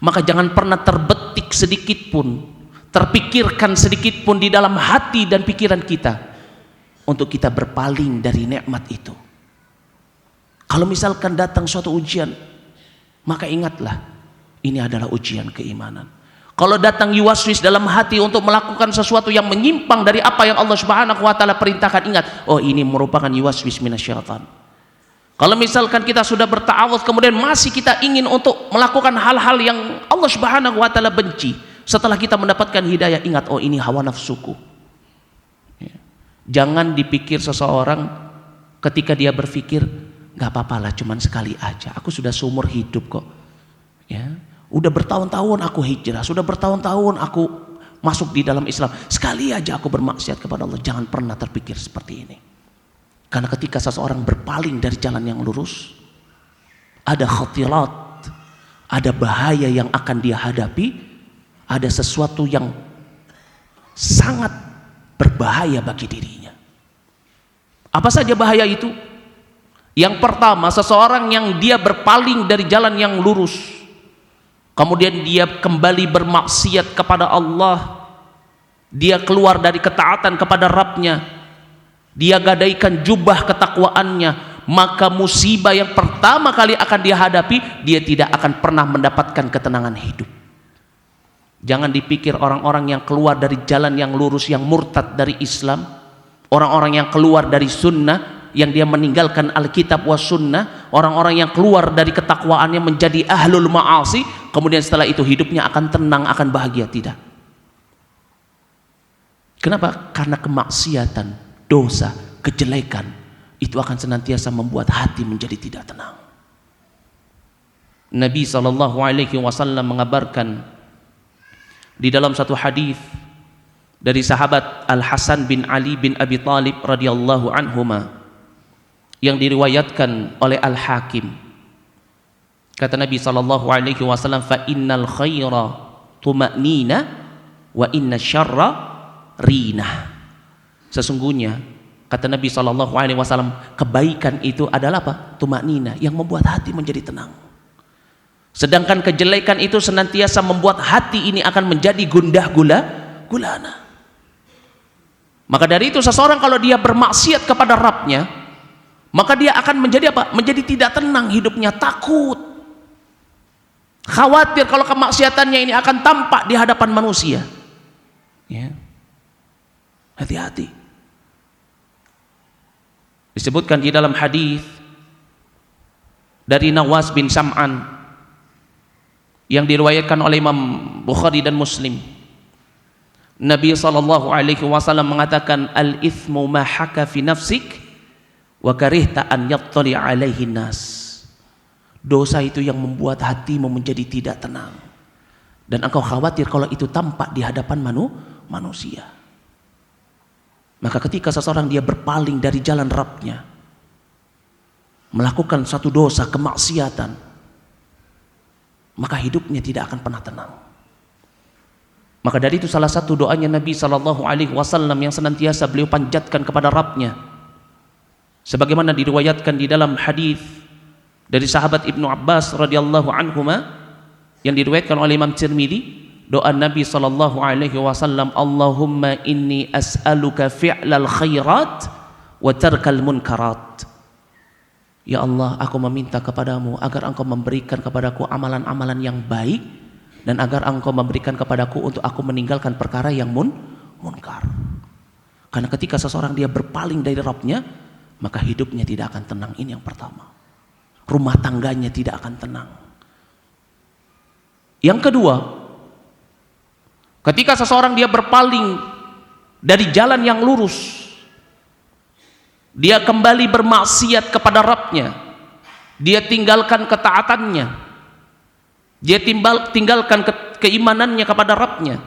maka jangan pernah terbetik sedikit pun, terpikirkan sedikit pun di dalam hati dan pikiran kita untuk kita berpaling dari nikmat itu. Kalau misalkan datang suatu ujian, maka ingatlah ini adalah ujian keimanan. Kalau datang yuwaswis dalam hati untuk melakukan sesuatu yang menyimpang dari apa yang Allah Subhanahu wa taala perintahkan, ingat, oh ini merupakan yuwaswis minasyaitan. Kalau misalkan kita sudah berta'awudz kemudian masih kita ingin untuk melakukan hal-hal yang Allah Subhanahu wa taala benci, setelah kita mendapatkan hidayah, ingat, oh ini hawa nafsuku. Ya. Jangan dipikir seseorang ketika dia berpikir, gak apa-apalah cuman sekali aja, aku sudah seumur hidup kok. Ya. Udah bertahun-tahun aku hijrah, sudah bertahun-tahun aku masuk di dalam Islam, sekali aja aku bermaksiat kepada Allah. Jangan pernah terpikir seperti ini. Karena ketika seseorang berpaling dari jalan yang lurus, ada khatirat, ada bahaya yang akan dia hadapi, ada sesuatu yang sangat berbahaya bagi dirinya. Apa saja bahaya itu? Yang pertama, seseorang yang dia berpaling dari jalan yang lurus, kemudian dia kembali bermaksiat kepada Allah, dia keluar dari ketaatan kepada Rabbnya, dia gadaikan jubah ketakwaannya, maka musibah yang pertama kali akan dia hadapi, dia tidak akan pernah mendapatkan ketenangan hidup. Jangan dipikir orang-orang yang keluar dari jalan yang lurus, yang murtad dari Islam, orang-orang yang keluar dari sunnah, yang dia meninggalkan Alkitab wa sunnah, orang-orang yang keluar dari ketakwaannya menjadi ahlul ma'asi, kemudian setelah itu hidupnya akan tenang, akan bahagia. Tidak. Kenapa? Karena kemaksiatan, dosa, kejelekan itu akan senantiasa membuat hati menjadi tidak tenang. Nabi SAW mengabarkan di dalam satu hadis dari sahabat Al Hasan bin Ali bin Abi Thalib radhiyallahu anhuma yang diriwayatkan oleh Al Hakim. Kata Nabi SAW, fa innal khaira tuma'nina wa inna syarra rina. Sesungguhnya kata Nabi SAW, kebaikan itu adalah apa? Tuma'nina, yang membuat hati menjadi tenang. Sedangkan kejelekan itu senantiasa membuat hati ini akan menjadi gundah gulana. Maka dari itu seseorang kalau dia bermaksiat kepada Rabbnya, maka dia akan menjadi apa? Menjadi tidak tenang hidupnya, takut, khawatir kalau kemaksiatannya ini akan tampak di hadapan manusia. Ya. Hati-hati. Disebutkan di dalam hadis dari Nawas bin Sam'an yang diriwayatkan oleh Imam Bukhari dan Muslim. Nabi SAW mengatakan, al-ithmu ma haka fi nafsik wa karihta an yattali alaihi nas. Dosa itu yang membuat hatimu menjadi tidak tenang dan engkau khawatir kalau itu tampak di hadapan manusia. Maka ketika seseorang dia berpaling dari jalan Rabbnya, melakukan satu dosa, kemaksiatan, maka hidupnya tidak akan pernah tenang. Maka dari itu salah satu doanya Nabi SAW yang senantiasa beliau panjatkan kepada Rabbnya, sebagaimana diriwayatkan di dalam hadis dari sahabat Ibnu Abbas radhiyallahu anhuma yang diriwayatkan oleh Imam Tirmidzi, doa Nabi SAW, Allahumma inni as'aluka fi'lal khairat wa tarkal munkarat. Ya Allah, aku meminta kepadamu agar engkau memberikan kepadaku amalan-amalan yang baik dan agar engkau memberikan kepadaku untuk aku meninggalkan perkara yang munkar. Karena ketika seseorang dia berpaling dari Rabbnya, maka hidupnya tidak akan tenang. Ini yang pertama. Rumah tangganya tidak akan tenang. Yang kedua, ketika seseorang dia berpaling dari jalan yang lurus, dia kembali bermaksiat kepada Rabbnya, dia tinggalkan ketaatannya, dia tinggalkan keimanannya kepada Rabbnya,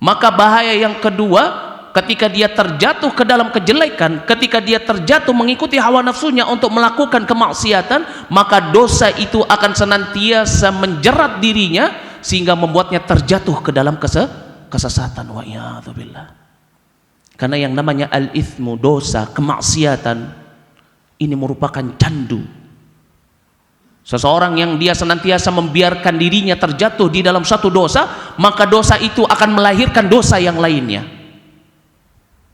maka bahaya yang kedua, ketika dia terjatuh ke dalam kejelekan, ketika dia terjatuh mengikuti hawa nafsunya untuk melakukan kemaksiatan, maka dosa itu akan senantiasa menjerat dirinya sehingga membuatnya terjatuh ke dalam kesesatan. Wa iyadzubillah. Karena yang namanya al-ithmu, dosa, kemaksiatan, ini merupakan candu. Seseorang yang dia senantiasa membiarkan dirinya terjatuh di dalam satu dosa, maka dosa itu akan melahirkan dosa yang lainnya.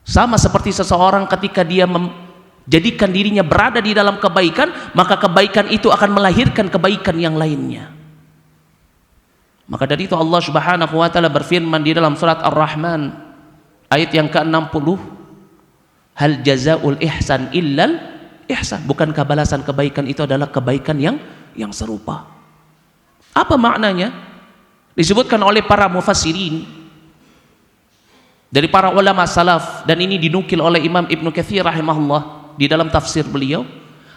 Sama seperti seseorang ketika dia menjadikan dirinya berada di dalam kebaikan, maka kebaikan itu akan melahirkan kebaikan yang lainnya. Maka dari itu Allah Subhanahu wa taala berfirman di dalam surat Ar-Rahman ayat yang ke-60, hal jazaul ihsan illal ihsan. Bukankah balasan kebaikan itu adalah kebaikan yang serupa? Apa maknanya? Disebutkan oleh para mufassirin dari para ulama salaf, dan ini dinukil oleh Imam Ibnu Katsir rahimahullah di dalam tafsir beliau.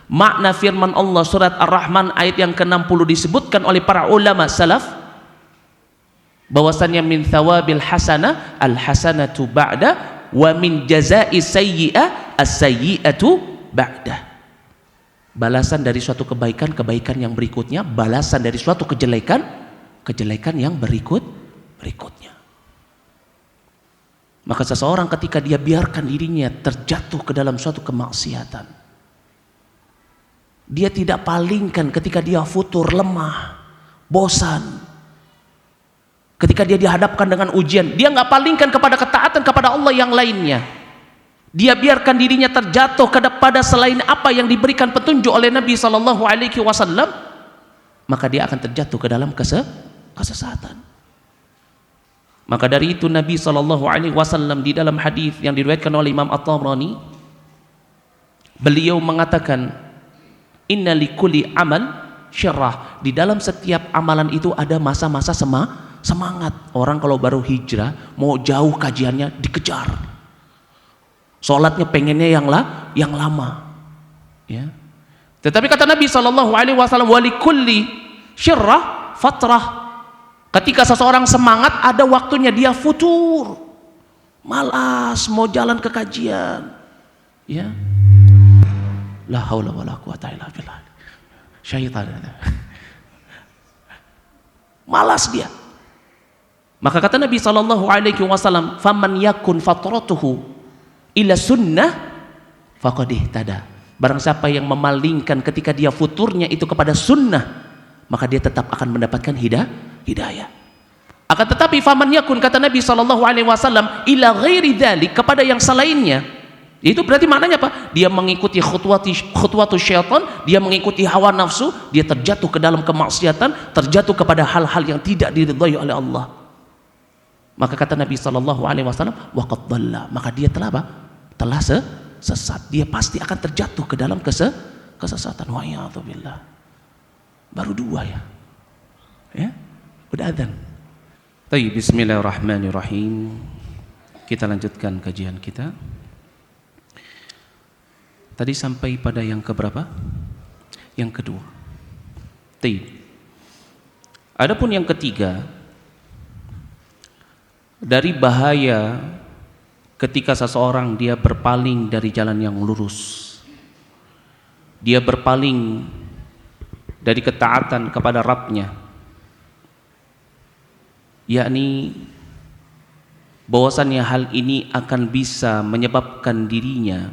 Makna firman Allah surat Ar-Rahman ayat yang ke-60 disebutkan oleh para ulama salaf bahwasannya min thawabil hasanah al hasanatu ba'da wa min jazai sayyi'ah as-sayyi'atu ba'da. Balasan dari suatu kebaikan yang berikutnya, balasan dari suatu kejelekan yang berikutnya. Maka seseorang ketika dia biarkan dirinya terjatuh ke dalam suatu kemaksiatan, dia tidak palingkan ketika dia futur, lemah, bosan. Ketika dia dihadapkan dengan ujian, dia nggak palingkan kepada ketaatan kepada Allah yang lainnya. Dia biarkan dirinya terjatuh kepada selain apa yang diberikan petunjuk oleh Nabi SAW, maka dia akan terjatuh ke dalam kesesatan. Maka dari itu Nabi SAW di dalam hadis yang diriwayatkan oleh Imam At-Tabrani, beliau mengatakan, inna likulli amal syirrah. Di dalam setiap amalan itu ada masa-masa semangat. Orang kalau baru hijrah, mau jauh kajiannya dikejar. Sholatnya pengennya yang lama. Ya. Tetapi kata Nabi SAW, walikulli syirrah fatrah. Ketika seseorang semangat, ada waktunya dia futur, malas mau jalan ke kajian. Ya, la haula wala quwata illa billah. Syaitan, malas dia. Maka kata Nabi SAW, faman yakun fatratuhu ila sunnah faqad ihtada. Barang siapa yang memalingkan ketika dia futurnya itu kepada sunnah, maka dia tetap akan mendapatkan hidayah. Akan tetapi faman yakun, kata Nabi SAW, ila ghairi dzalik, kepada yang selainnya, itu berarti maknanya apa? Dia mengikuti khutwatu syaitan, dia mengikuti hawa nafsu, dia terjatuh ke dalam kemaksiatan, terjatuh kepada hal-hal yang tidak diridhai oleh Allah. Maka kata Nabi SAW, waqad dhalla, maka dia telah apa? Telah sesat. Dia pasti akan terjatuh ke dalam kesesatan. Wa a'udzubillah. Baru 2 ya. Ya, udah adzan. Baik, bismillahirrahmanirrahim. Kita lanjutkan kajian kita. Tadi sampai pada yang keberapa? Yang kedua. Baik. Adapun yang ketiga, dari bahaya ketika seseorang dia berpaling dari jalan yang lurus, dia berpaling dari ketaatan kepada Rabbnya, yakni bahwasannya hal ini akan bisa menyebabkan dirinya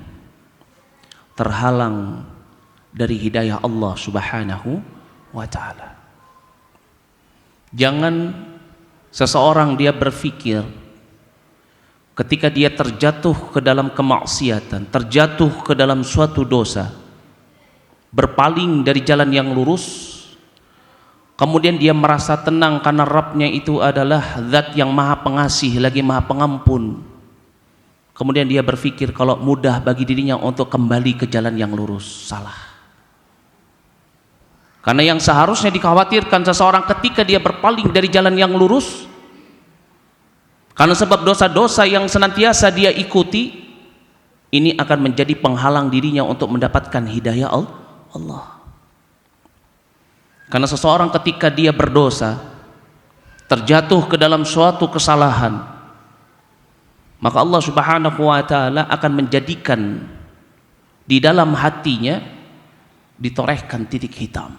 terhalang dari hidayah Allah Subhanahu wa ta'ala. Jangan seseorang dia berpikir ketika dia terjatuh ke dalam kemaksiatan, terjatuh ke dalam suatu dosa, berpaling dari jalan yang lurus, kemudian dia merasa tenang karena Rabbnya itu adalah zat yang maha pengasih lagi maha pengampun. Kemudian dia berpikir kalau mudah bagi dirinya untuk kembali ke jalan yang lurus. Salah. Karena yang seharusnya dikhawatirkan seseorang ketika dia berpaling dari jalan yang lurus, karena sebab dosa-dosa yang senantiasa dia ikuti, ini akan menjadi penghalang dirinya untuk mendapatkan hidayah Allah. Karena seseorang ketika dia berdosa, terjatuh ke dalam suatu kesalahan, maka Allah Subhanahu wa ta'ala akan menjadikan di dalam hatinya ditorehkan titik hitam.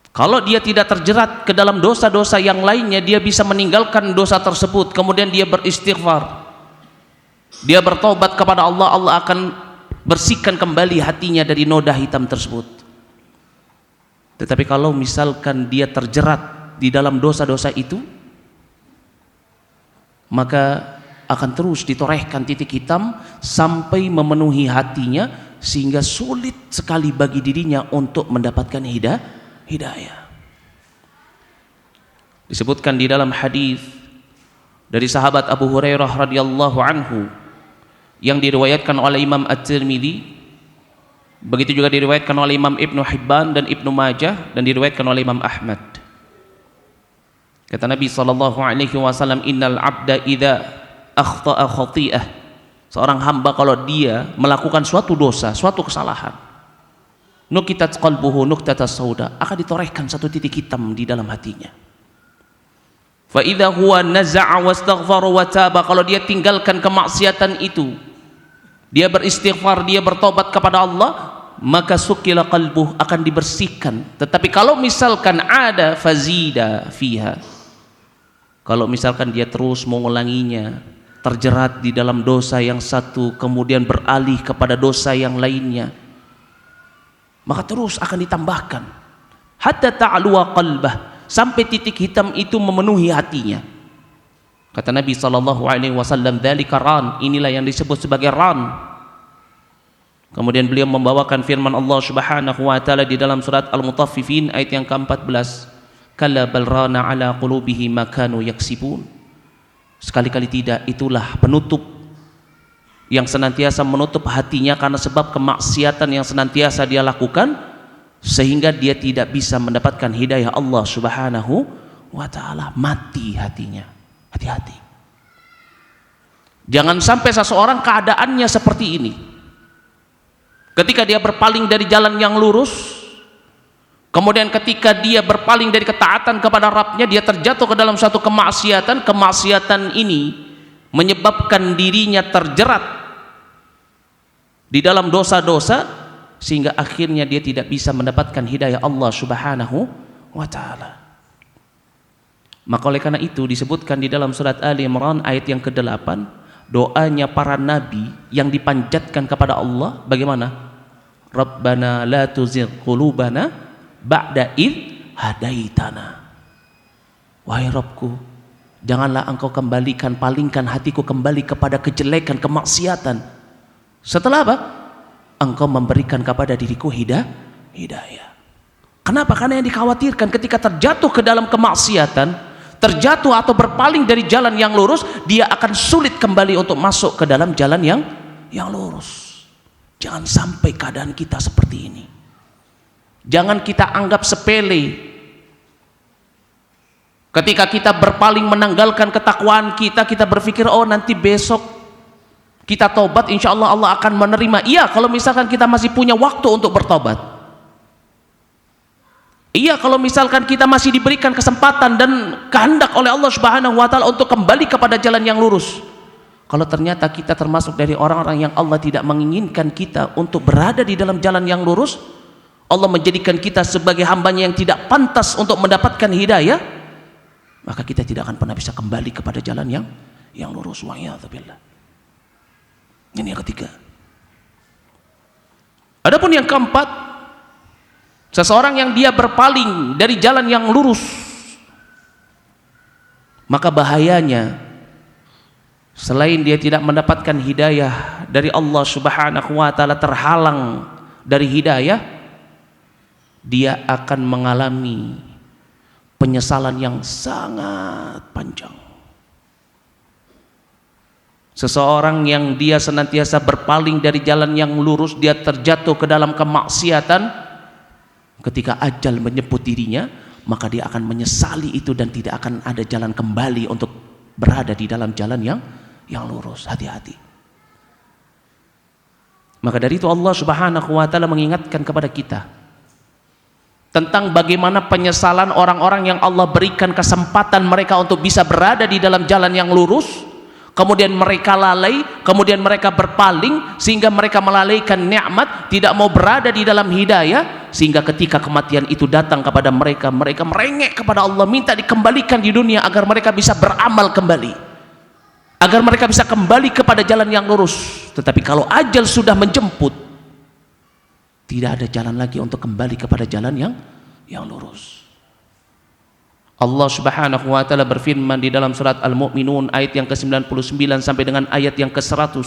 Kalau dia tidak terjerat ke dalam dosa-dosa yang lainnya, dia bisa meninggalkan dosa tersebut, kemudian dia beristighfar, dia bertobat kepada Allah, Allah akan bersihkan kembali hatinya dari noda hitam tersebut. Tetapi kalau misalkan dia terjerat di dalam dosa-dosa itu, maka akan terus ditorehkan titik hitam sampai memenuhi hatinya, sehingga sulit sekali bagi dirinya untuk mendapatkan hidayah. Disebutkan di dalam hadis dari sahabat Abu Hurairah radhiyallahu anhu yang diriwayatkan oleh Imam At-Tirmidzi, begitu juga diriwayatkan oleh Imam Ibnu Hibban dan Ibnu Majah, dan diriwayatkan oleh Imam Ahmad. Kata Nabi SAW, innal abda idza akhta'a khati'ah, seorang hamba kalau dia melakukan suatu dosa, suatu kesalahan, nukitat qalbuhu nuktata sauda, akan ditorehkan satu titik hitam di dalam hatinya. Fa idza huwa naza'a wastaghfara wa taba, kalau dia tinggalkan kemaksiatan itu, dia beristighfar, dia bertobat kepada Allah, maka sukila qalbuh, akan dibersihkan. Tetapi kalau misalkan ada fazida fiha, kalau misalkan dia terus mengulanginya, terjerat di dalam dosa yang satu, kemudian beralih kepada dosa yang lainnya, maka terus akan ditambahkan hatta ta'luwa qalbah, sampai titik hitam itu memenuhi hatinya. Kata Nabi SAW, dzalika ran, inilah yang disebut sebagai ran. Kemudian beliau membawakan firman Allah Subhanahu wa ta'ala di dalam surat Al-Mutaffifin ayat yang ke-14, kalla bal rana ala qulubihi ma kanu yaksibun. Sekali-kali tidak, itulah penutup yang senantiasa menutup hatinya karena sebab kemaksiatan yang senantiasa dia lakukan, sehingga dia tidak bisa mendapatkan hidayah Allah Subhanahu wa ta'ala. Mati hatinya. Hati-hati. Jangan sampai seseorang keadaannya seperti ini. Ketika dia berpaling dari jalan yang lurus, kemudian ketika dia berpaling dari ketaatan kepada Rabbnya, dia terjatuh ke dalam suatu kemaksiatan. Kemaksiatan ini menyebabkan dirinya terjerat di dalam dosa-dosa, sehingga akhirnya dia tidak bisa mendapatkan hidayah Allah Subhanahu wa ta'ala. Maka oleh karena itu disebutkan di dalam surat Ali Imran ayat yang ke-8, doanya para nabi yang dipanjatkan kepada Allah bagaimana? Rabbana la tuzigh qulubana ba'da id hadaitana. Wahai Rabbku, janganlah engkau palingkan hatiku kembali kepada kejelekan, kemaksiatan. Setelah apa? Engkau memberikan kepada diriku hidayah. Kenapa? Karena yang dikhawatirkan ketika terjatuh ke dalam kemaksiatan, terjatuh atau berpaling dari jalan yang lurus, dia akan sulit kembali untuk masuk ke dalam jalan yang lurus. Jangan sampai keadaan kita seperti ini. Jangan kita anggap sepele ketika kita berpaling menanggalkan ketakwaan kita. Kita berpikir, oh nanti besok kita tobat, insya Allah Allah akan menerima. Iya, kalau misalkan kita masih punya waktu untuk bertobat. Iya, kalau misalkan kita masih diberikan kesempatan dan kehendak oleh Allah Subhanahu wa ta'ala untuk kembali kepada jalan yang lurus. Kalau ternyata kita termasuk dari orang-orang yang Allah tidak menginginkan kita untuk berada di dalam jalan yang lurus, Allah menjadikan kita sebagai hambanya yang tidak pantas untuk mendapatkan hidayah, maka kita tidak akan pernah bisa kembali kepada jalan yang lurus. Wa'iyadzubillah. Ini yang ketiga. Adapun yang keempat, seseorang yang dia berpaling dari jalan yang lurus, maka bahayanya selain dia tidak mendapatkan hidayah dari Allah Subhanahu wa ta'ala, terhalang dari hidayah, dia akan mengalami penyesalan yang sangat panjang. Seseorang yang dia senantiasa berpaling dari jalan yang lurus, dia terjatuh ke dalam kemaksiatan, ketika ajal menjemput dirinya, maka dia akan menyesali itu dan tidak akan ada jalan kembali untuk berada di dalam jalan yang lurus. Hati-hati. Maka dari itu Allah Subhanahu wa ta'ala mengingatkan kepada kita tentang bagaimana penyesalan orang-orang yang Allah berikan kesempatan mereka untuk bisa berada di dalam jalan yang lurus, kemudian mereka lalai, kemudian mereka berpaling sehingga mereka melalaikan nikmat, tidak mau berada di dalam hidayah, sehingga ketika kematian itu datang kepada mereka, mereka merengek kepada Allah, minta dikembalikan di dunia agar mereka bisa beramal kembali, agar mereka bisa kembali kepada jalan yang lurus. Tetapi kalau ajal sudah menjemput, tidak ada jalan lagi untuk kembali kepada jalan yang lurus. Allah Subhanahu wa ta'ala berfirman di dalam surat Al-Mu'minun ayat yang ke-99 sampai dengan ayat yang ke-100.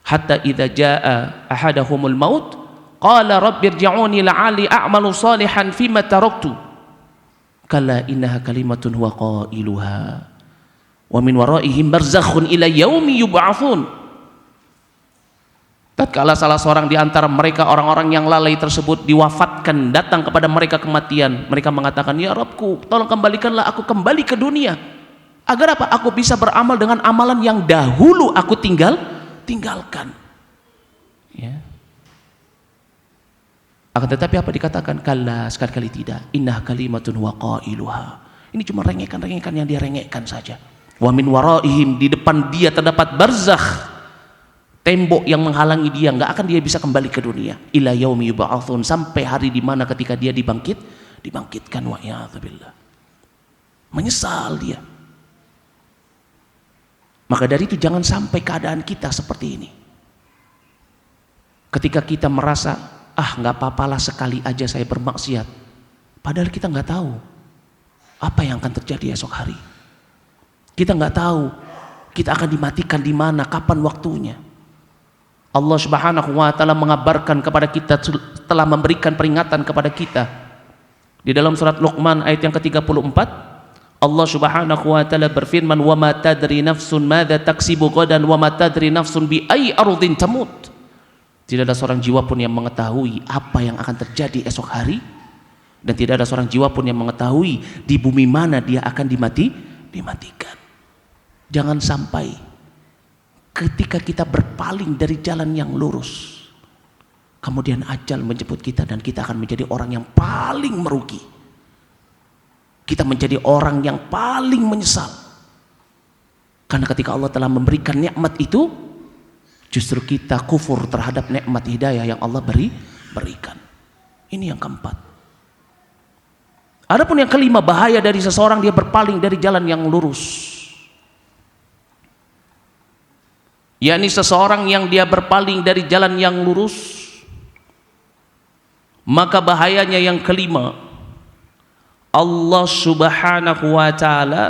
Hatta idza jaa ahadahumul maut qala rabbirji'uni la'ali a'malu salihan fima taraktu kalla innaha kalimatun huwa qailuha wa min waraihim barzakhun ila yaumi yub'atsun. Tatkala salah seorang di antara mereka, orang-orang yang lalai tersebut, diwafatkan, datang kepada mereka kematian, mereka mengatakan, ya Rabbku, tolong kembalikanlah aku kembali ke dunia, agar apa? Aku bisa beramal dengan amalan yang dahulu aku tinggalkan. Ya. Akan tetapi apa dikatakan? Kalla, sekali-kali tidak. Innah kalimatun huwa qailuha. Ini cuma rengekan-rengekan yang dia rengekkan saja. Wa min waraihim, di depan dia terdapat barzakh, tembok yang menghalangi dia, nggak akan dia bisa kembali ke dunia. Ila yaumi yub'atsun, sampai hari di mana ketika dia dibangkitkan. Wa'iyadzubillah. Menyesal dia. Maka dari itu jangan sampai keadaan kita seperti ini. Ketika kita merasa, nggak apa-apalah sekali aja saya bermaksiat, padahal kita nggak tahu apa yang akan terjadi esok hari. Kita nggak tahu kita akan dimatikan di mana, kapan waktunya. Allah Subhanahu wa ta'ala mengabarkan kepada kita, telah memberikan peringatan kepada kita di dalam surat Luqman ayat yang ke-34. Allah Subhanahu wa ta'ala berfirman, wa ma tadri nafsun madza taksibu ghadan wa ma tadri nafsun bi ayyi ardhin tamut. Tidak ada seorang jiwa pun yang mengetahui apa yang akan terjadi esok hari, dan tidak ada seorang jiwa pun yang mengetahui di bumi mana dia akan dimatikan. Jangan sampai ketika kita berpaling dari jalan yang lurus, kemudian ajal menjemput kita dan kita akan menjadi orang yang paling merugi. Kita menjadi orang yang paling menyesal. Karena ketika Allah telah memberikan nikmat itu, justru kita kufur terhadap nikmat hidayah yang Allah berikan. Ini yang keempat. Adapun yang kelima, bahaya dari seseorang dia berpaling dari jalan yang lurus, yakni seseorang yang dia berpaling dari jalan yang lurus, maka bahayanya yang kelima, Allah Subhanahu wa ta'ala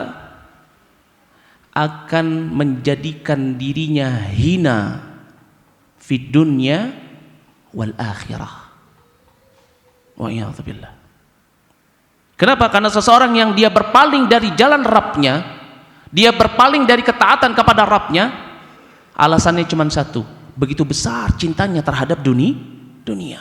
akan menjadikan dirinya hina fid dunya wal akhirah. Wa iyadzubillah. Kenapa? Karena seseorang yang dia berpaling dari jalan Rabbnya, dia berpaling dari ketaatan kepada Rabbnya, alasannya cuma satu, begitu besar cintanya terhadap dunia.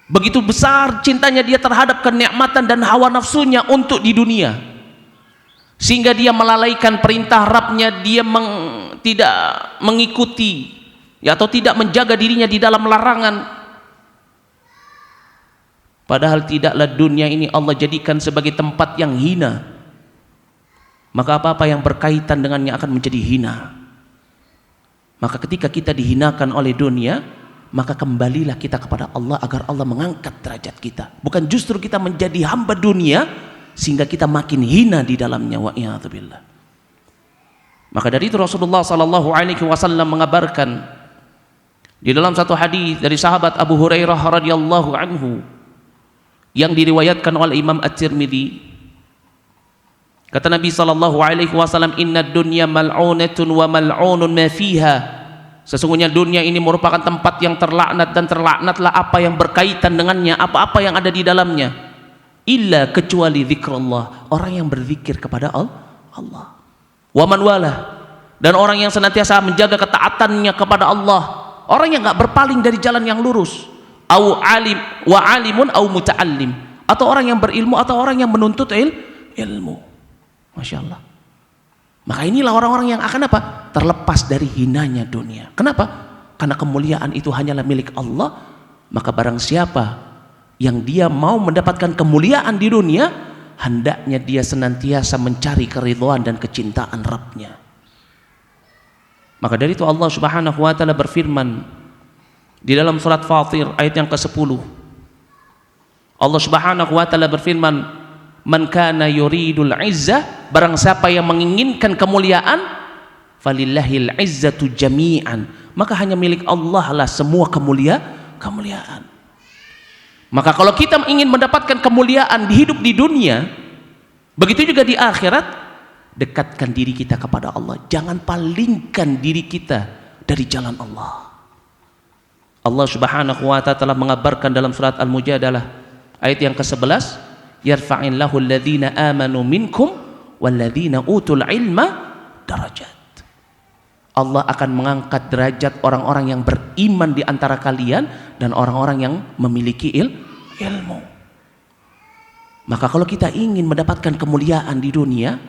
Begitu besar cintanya dia terhadap kenikmatan dan hawa nafsunya untuk di dunia, sehingga dia melalaikan perintah Rabbnya, dia tidak mengikuti atau tidak menjaga dirinya di dalam larangan. Padahal tidaklah dunia ini Allah jadikan sebagai tempat yang hina, maka apa-apa yang berkaitan dengannya akan menjadi hina. Maka ketika kita dihinakan oleh dunia, maka kembalilah kita kepada Allah agar Allah mengangkat derajat kita, bukan justru kita menjadi hamba dunia sehingga kita makin hina di dalamnya. Wa iyadzubillah. Maka dari itu Rasulullah sallallahu alaihi wasallam mengabarkan di dalam satu hadis dari sahabat Abu Hurairah radhiyallahu anhu yang diriwayatkan oleh Imam At-Tirmidzi, kata Nabi sallallahu alaihi wasallam, "Inna dunya mal'unatun wa mal'unun ma fiha." Sesungguhnya dunia ini merupakan tempat yang terlaknat dan terlaknatlah apa yang berkaitan dengannya, apa-apa yang ada di dalamnya. Illa kecuali zikrullah, orang yang berzikir kepada Allah. Wa man wala, dan orang yang senantiasa menjaga ketaatannya kepada Allah, orang yang enggak berpaling dari jalan yang lurus. Au alim wa alimun au muta'allim, atau orang yang berilmu atau orang yang menuntut ilmu. Masya Allah. Maka inilah orang-orang yang akan apa? Terlepas dari hinanya dunia. Kenapa? Karena kemuliaan itu hanyalah milik Allah. Maka barang siapa yang dia mau mendapatkan kemuliaan di dunia, hendaknya dia senantiasa mencari keridhaan dan kecintaan Rabbnya. Maka dari itu Allah Subhanahu wa ta'ala berfirman di dalam surat Fatir ayat yang ke-10. Allah Subhanahu wa ta'ala berfirman, "Man kana yuridul izzah," barang siapa yang menginginkan kemuliaan, "falillahil izzatu jami'an," maka hanya milik Allah lah semua kemuliaan. Maka kalau kita ingin mendapatkan kemuliaan di hidup di dunia, begitu juga di akhirat, dekatkan diri kita kepada Allah. Jangan palingkan diri kita dari jalan Allah. Allah Subhanahu wa ta'ala telah mengabarkan dalam surat Al-Mujadalah ayat yang ke-11, "Yarfa'illahu alladhina amanu minkum walladhina utul ilma darajat." Allah akan mengangkat derajat orang-orang yang beriman di antara kalian dan orang-orang yang memiliki ilmu. Maka kalau kita ingin mendapatkan kemuliaan di dunia,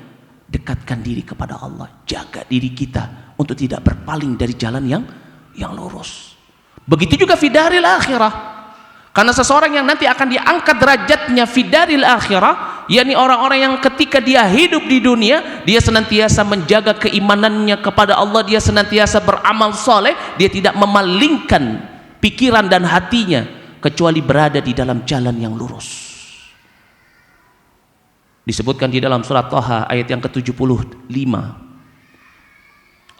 dekatkan diri kepada Allah, jaga diri kita untuk tidak berpaling dari jalan yang lurus. Begitu juga fidaril akhirah, karena seseorang yang nanti akan diangkat derajatnya fidaril akhirah, yakni orang-orang yang ketika dia hidup di dunia, dia senantiasa menjaga keimanannya kepada Allah, dia senantiasa beramal soleh, dia tidak memalingkan pikiran dan hatinya kecuali berada di dalam jalan yang lurus. Disebutkan di dalam surat Thaha ayat yang ke-75,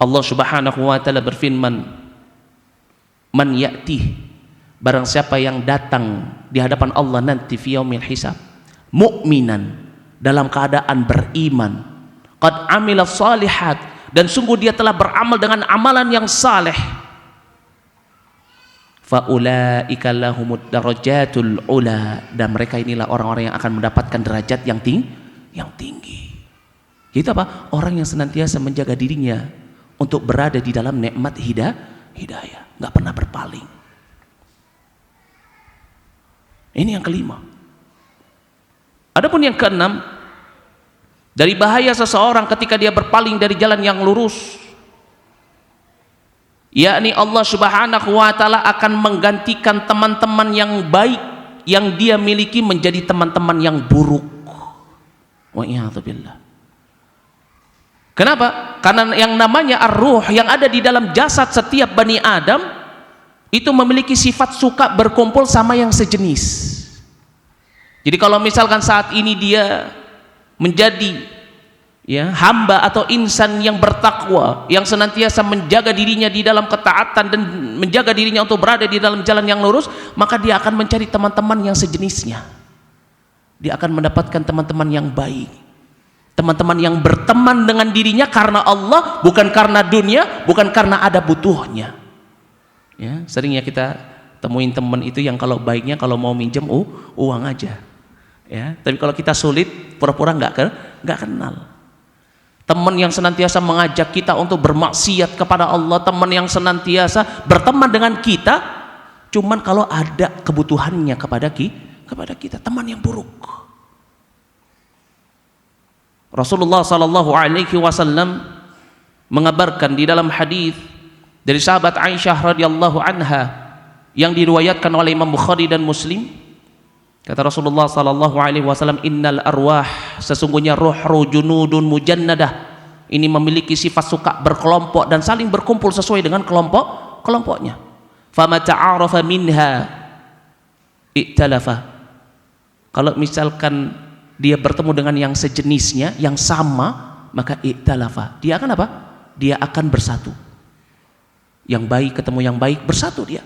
Allah Subhanahu wa ta'ala berfirman, "Man ya'tih," barang siapa yang datang di hadapan Allah nanti fi yaumil hisab, mu'minan, dalam keadaan beriman, qad amila salihat, dan sungguh dia telah beramal dengan amalan yang saleh, fa ulaika lahumud darajatul ula, dan mereka inilah orang-orang yang akan mendapatkan derajat yang tinggi. Itu apa? Orang yang senantiasa menjaga dirinya untuk berada di dalam nikmat hidayah. hidayah, nggak pernah berpaling. Ini yang kelima. Adapun yang keenam, dari bahaya seseorang ketika dia berpaling dari jalan yang lurus, yakni Allah Subhanahu wa taala akan menggantikan teman-teman yang baik yang dia miliki menjadi teman-teman yang buruk. Wa'iyadzubillah. Kenapa? Karena yang namanya ar-ruh yang ada di dalam jasad setiap Bani Adam itu memiliki sifat suka berkumpul sama yang sejenis. Jadi kalau misalkan saat ini dia menjadi hamba atau insan yang bertakwa, yang senantiasa menjaga dirinya di dalam ketaatan dan menjaga dirinya untuk berada di dalam jalan yang lurus, maka dia akan mencari teman-teman yang sejenisnya. Dia akan mendapatkan teman-teman yang baik, teman-teman yang berteman dengan dirinya karena Allah, bukan karena dunia, bukan karena ada butuhnya. Seringnya kita temuin teman itu yang kalau baiknya kalau mau minjem uang aja, tapi kalau kita sulit pura-pura nggak kenal. Teman yang senantiasa mengajak kita untuk bermaksiat kepada Allah, teman yang senantiasa berteman dengan kita cuman kalau ada kebutuhannya kepada kita, teman yang buruk. Rasulullah sallallahu alaihi wasallam mengabarkan di dalam hadis dari sahabat Aisyah radhiyallahu anha yang diriwayatkan oleh Imam Bukhari dan Muslim, kata Rasulullah sallallahu alaihi wasallam, innal arwah, sesungguhnya ruh junudun mujannadah, ini memiliki sifat suka berkelompok dan saling berkumpul sesuai dengan kelompoknya. Fama ta'arafa minha i'talafa, kalau misalkan dia bertemu dengan yang sejenisnya, yang sama, maka i'talafa, dia akan apa? Dia akan bersatu. Yang baik ketemu yang baik, bersatu dia.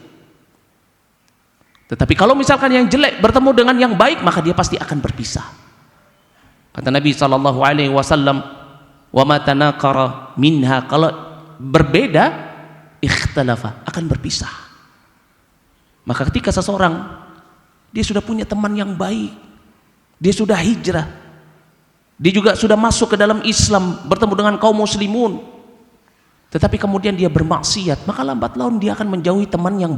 Tetapi kalau misalkan yang jelek bertemu dengan yang baik, maka dia pasti akan berpisah. Kata Nabi sallallahu alaihi wasallam, wa ma tanaqara minha, kalau berbeda ikhtalafa, akan berpisah. Maka ketika seseorang dia sudah punya teman yang baik, dia sudah hijrah, dia juga sudah masuk ke dalam Islam, bertemu dengan kaum muslimun, tetapi kemudian dia bermaksiat, maka lambat laun dia akan menjauhi teman yang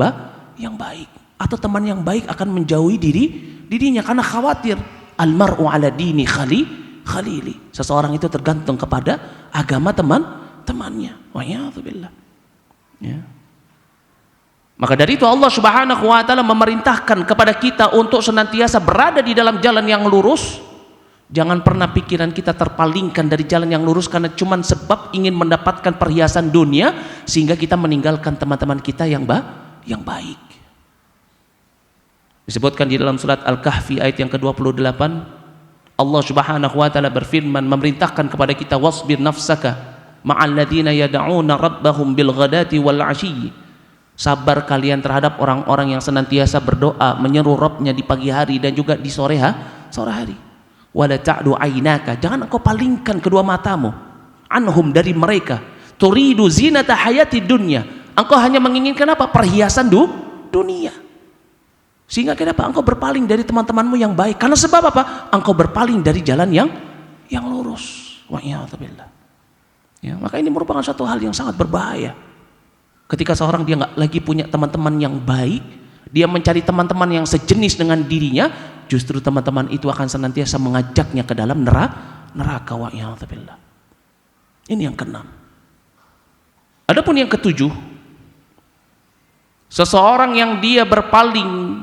baik, atau teman yang baik akan menjauhi dirinya karena khawatir. Almar'u ala dini khalili, seseorang itu tergantung kepada agama temannya. Wa'iyadzubillah. Maka dari itu Allah Subhanahu wa taala memerintahkan kepada kita untuk senantiasa berada di dalam jalan yang lurus. Jangan pernah pikiran kita terpalingkan dari jalan yang lurus karena cuman sebab ingin mendapatkan perhiasan dunia sehingga kita meninggalkan teman-teman kita yang baik. Disebutkan di dalam surat Al-Kahfi ayat yang ke-28, Allah Subhanahu wa taala berfirman memerintahkan kepada kita, wasbir nafsaka ma'al ladzina yad'una rabbahum bil ghadati wal 'ashyi. Sabar kalian terhadap orang-orang yang senantiasa berdoa menyeru Rabbnya di pagi hari dan juga di sore hari. Wala ta'du aynaka, jangan engkau palingkan kedua matamu anhum, dari mereka. Turidu zinata hayati dunya, engkau hanya menginginkan apa? Perhiasan dunia. Sehingga kenapa engkau berpaling dari teman-temanmu yang baik? Karena sebab apa? Engkau berpaling dari jalan yang lurus. Wa'iyadzubillah. Maka ini merupakan satu hal yang sangat berbahaya. Ketika seorang dia nggak lagi punya teman-teman yang baik, dia mencari teman-teman yang sejenis dengan dirinya, justru teman-teman itu akan senantiasa mengajaknya ke dalam neraka. Wa'iyadzubillah. Ini yang keenam. Adapun yang ketujuh, seseorang yang dia berpaling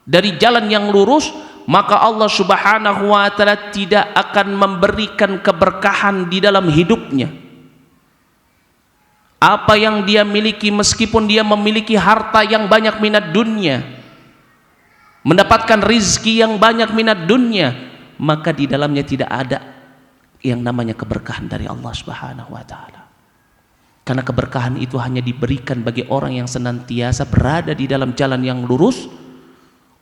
dari jalan yang lurus, maka Allah Subhanahu wa taala tidak akan memberikan keberkahan di dalam hidupnya. Apa yang dia miliki, meskipun dia memiliki harta yang banyak minat dunia, mendapatkan rizki yang banyak minat dunia, maka di dalamnya tidak ada yang namanya keberkahan dari Allah Subhanahu wa taala. Karena keberkahan itu hanya diberikan bagi orang yang senantiasa berada di dalam jalan yang lurus,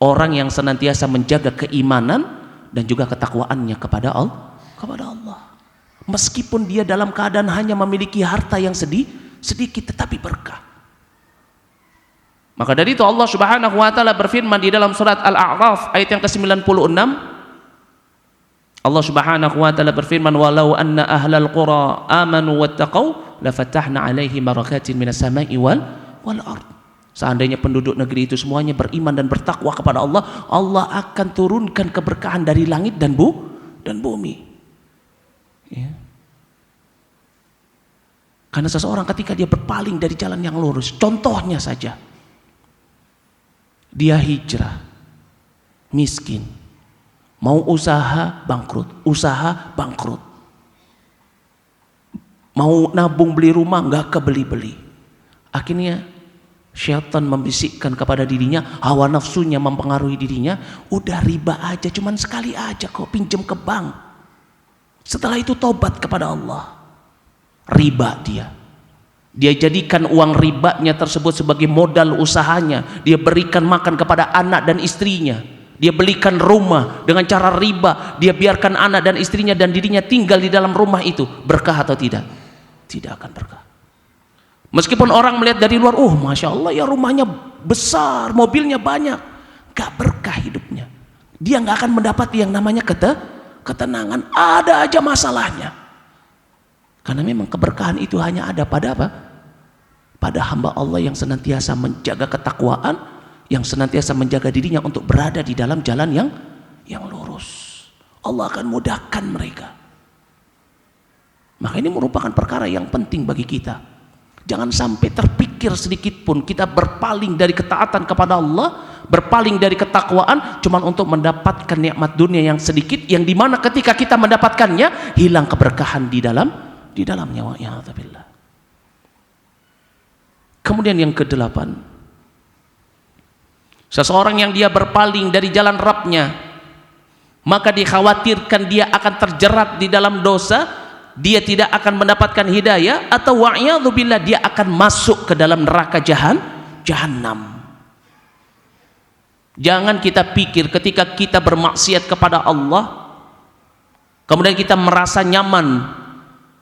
orang yang senantiasa menjaga keimanan dan juga ketakwaannya kepada Allah. Meskipun dia dalam keadaan hanya memiliki harta yang sedikit tetapi berkah. Maka dari itu Allah Subhanahu wa taala berfirman di dalam surat Al-A'raf ayat yang ke-96, Allah Subhanahu wa taala berfirman, walau anna ahlal qura amanu wattaqau lafatahna alaihim barakatin minas sama'i wal wal ard. Seandainya penduduk negeri itu semuanya beriman dan bertakwa kepada Allah, Allah akan turunkan keberkahan dari langit dan bumi. Ya. Karena seseorang ketika dia berpaling dari jalan yang lurus, contohnya saja, dia hijrah, miskin, mau usaha bangkrut, mau nabung beli rumah nggak kebeli-beli. Akhirnya syaitan membisikkan kepada dirinya, hawa nafsunya mempengaruhi dirinya, udah riba aja, cuman sekali aja kok pinjam ke bank. Setelah itu tobat kepada Allah. Riba dia jadikan uang ribanya tersebut sebagai modal usahanya, dia berikan makan kepada anak dan istrinya, dia belikan rumah dengan cara riba, dia biarkan anak dan istrinya dan dirinya tinggal di dalam rumah itu. Berkah atau tidak? Tidak akan berkah. Meskipun orang melihat dari luar, Masya Allah ya rumahnya besar, mobilnya banyak, gak berkah hidupnya. Dia gak akan mendapat yang namanya ketenangan, ada aja masalahnya. Karena memang keberkahan itu hanya ada pada apa? Pada hamba Allah yang senantiasa menjaga ketakwaan, yang senantiasa menjaga dirinya untuk berada di dalam jalan yang lurus. Allah akan mudahkan mereka. Maka ini merupakan perkara yang penting bagi kita. Jangan sampai terpikir sedikit pun kita berpaling dari ketaatan kepada Allah, berpaling dari ketakwaan cuma untuk mendapatkan nikmat dunia yang sedikit, yang dimana ketika kita mendapatkannya hilang keberkahan di dalamnya. Wa'iyadzubillah. Kemudian yang ke-8, seseorang yang dia berpaling dari jalan Rabbnya, maka dikhawatirkan dia akan terjerat di dalam dosa, dia tidak akan mendapatkan hidayah, atau wa'iyadzubillah dia akan masuk ke dalam neraka jahanam. Jangan kita pikir ketika kita bermaksiat kepada Allah kemudian kita merasa nyaman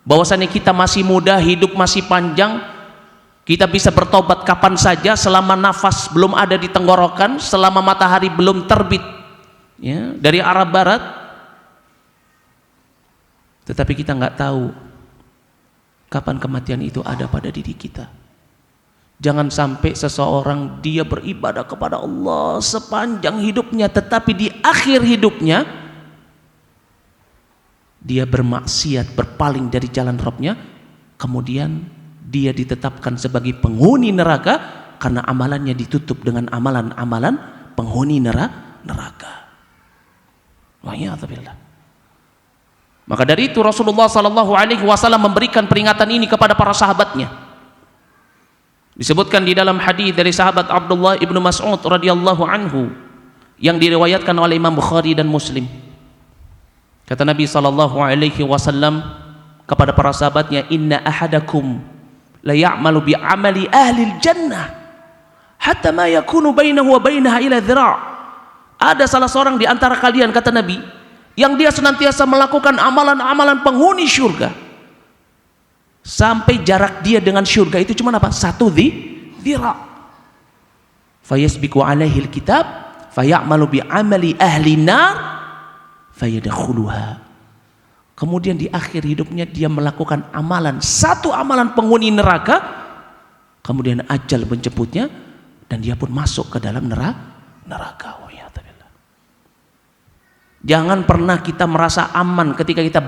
bahwasanya kita masih muda, hidup masih panjang, kita bisa bertobat kapan saja selama nafas belum ada di tenggorokan, selama matahari belum terbit ya, dari arah barat. Tetapi kita nggak tahu kapan kematian itu ada pada diri kita. Jangan sampai seseorang dia beribadah kepada Allah sepanjang hidupnya, tetapi di akhir hidupnya dia bermaksiat, berpaling dari jalan Rabbnya, kemudian dia ditetapkan sebagai penghuni neraka karena amalannya ditutup dengan amalan-amalan penghuni neraka. Wa'iyadzubillah. Maka dari itu Rasulullah SAW memberikan peringatan ini kepada para sahabatnya. Disebutkan di dalam hadis dari sahabat Abdullah ibnu Mas'ud radhiyallahu anhu yang diriwayatkan oleh Imam Bukhari dan Muslim. Kata Nabi SAW kepada para sahabatnya, inna ahadakum la ya'malu bi amali ahli jannah hatta ma yakunu bainahu wa bainaha ila dhira'. Ada salah seorang di antara kalian, kata Nabi, yang dia senantiasa melakukan amalan-amalan penghuni syurga sampai jarak dia dengan syurga itu cuma apa? 1 dhira'. Fayasbiqu alaihi alkitab fayamalu bi amali ahli nar fayadkhuluha. Kemudian di akhir hidupnya dia melakukan amalan, 1 amalan penghuni neraka, kemudian ajal menjemputnya dan dia pun masuk ke dalam neraka. Jangan pernah kita merasa aman ketika kita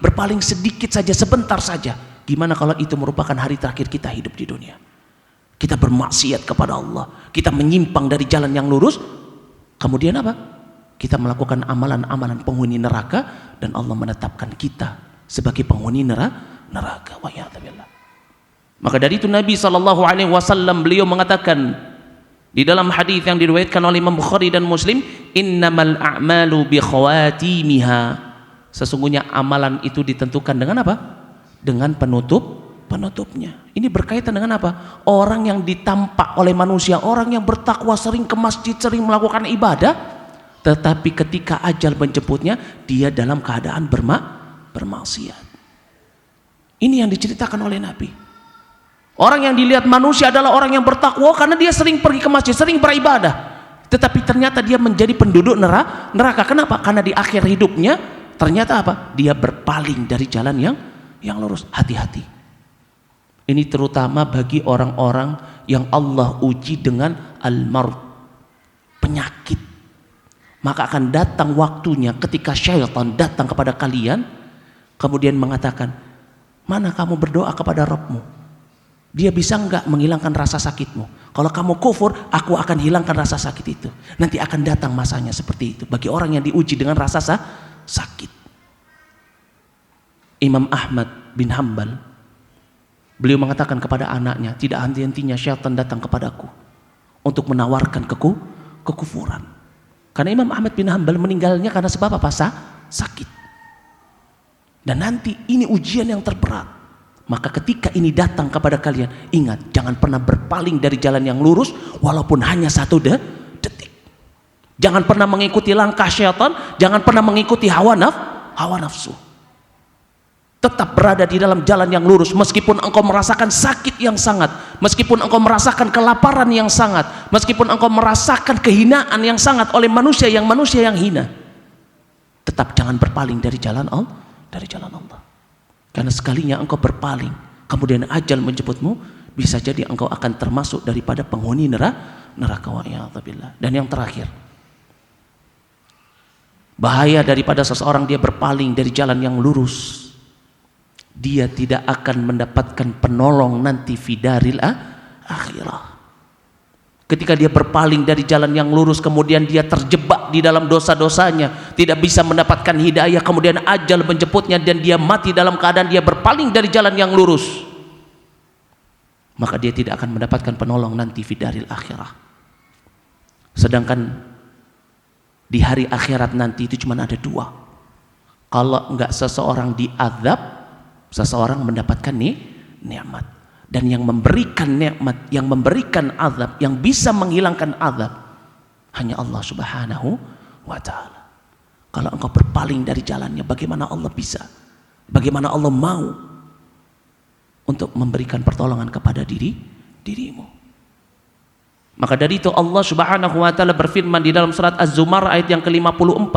berpaling sedikit saja, sebentar saja. Gimana kalau itu merupakan hari terakhir kita hidup di dunia? Kita bermaksiat kepada Allah, kita menyimpang dari jalan yang lurus, kemudian apa? Kita melakukan amalan-amalan penghuni neraka dan Allah menetapkan kita sebagai penghuni neraka. Wa'iyadzubillah. Maka dari itu Nabi SAW beliau mengatakan di dalam hadis yang diriwayatkan oleh Imam Bukhari dan Muslim, innamal a'malu bi khawatimiha. Sesungguhnya amalan itu ditentukan dengan apa? Dengan penutupnya. Ini berkaitan dengan apa? Orang yang ditampak oleh manusia, orang yang bertakwa, sering ke masjid, sering melakukan ibadah, tetapi ketika ajal menjemputnya dia dalam keadaan bermaksiat. Ini yang diceritakan oleh Nabi. Orang yang dilihat manusia adalah orang yang bertakwa karena dia sering pergi ke masjid, sering beribadah, tetapi ternyata dia menjadi penduduk neraka. Kenapa? Karena di akhir hidupnya ternyata apa? Dia berpaling dari jalan yang lurus. Hati-hati. Ini terutama bagi orang-orang yang Allah uji dengan al-marad, penyakit. Maka akan datang waktunya ketika syaitan datang kepada kalian kemudian mengatakan, mana kamu berdoa kepada Rabbmu? Dia bisa enggak menghilangkan rasa sakitmu? Kalau kamu kufur, aku akan hilangkan rasa sakit itu. Nanti akan datang masanya seperti itu bagi orang yang diuji dengan rasa sakit. Imam Ahmad bin Hanbal, beliau mengatakan kepada anaknya, tidak henti-hentinya syaitan datang kepadaku untuk menawarkan kekufuran. Karena Imam Ahmad bin Hanbal meninggalnya karena sebab apa? Sakit. Dan nanti ini ujian yang terberat. Maka ketika ini datang kepada kalian, ingat, jangan pernah berpaling dari jalan yang lurus walaupun hanya 1 detik. Jangan pernah mengikuti langkah syaitan, jangan pernah mengikuti hawa nafsu. Tetap berada di dalam jalan yang lurus meskipun engkau merasakan sakit yang sangat, meskipun engkau merasakan kelaparan yang sangat, meskipun engkau merasakan kehinaan yang sangat oleh manusia yang hina. Tetap jangan berpaling dari jalan Allah. Karena sekalinya engkau berpaling, kemudian ajal menjemputmu, bisa jadi engkau akan termasuk daripada penghuni neraka wa'iyadzubillah. Dan yang terakhir, bahaya daripada seseorang dia berpaling dari jalan yang lurus, dia tidak akan mendapatkan penolong nanti fidaril akhirah. Ketika dia berpaling dari jalan yang lurus, kemudian dia terjebak di dalam dosa-dosanya, tidak bisa mendapatkan hidayah, kemudian ajal menjemputnya dan dia mati dalam keadaan dia berpaling dari jalan yang lurus, maka dia tidak akan mendapatkan penolong nanti fidaril akhirah. Sedangkan di hari akhirat nanti itu cuma ada 2. Kalau enggak seseorang diazab, seseorang mendapatkan nikmat. Dan yang memberikan nikmat, yang memberikan azab, yang bisa menghilangkan azab, hanya Allah Subhanahu wa ta'ala. Kalau engkau berpaling dari jalannya, bagaimana Allah bisa? Bagaimana Allah mau untuk memberikan pertolongan kepada dirimu? Maka dari itu Allah Subhanahu wa ta'ala berfirman di dalam surat Az-Zumar ayat yang ke-54.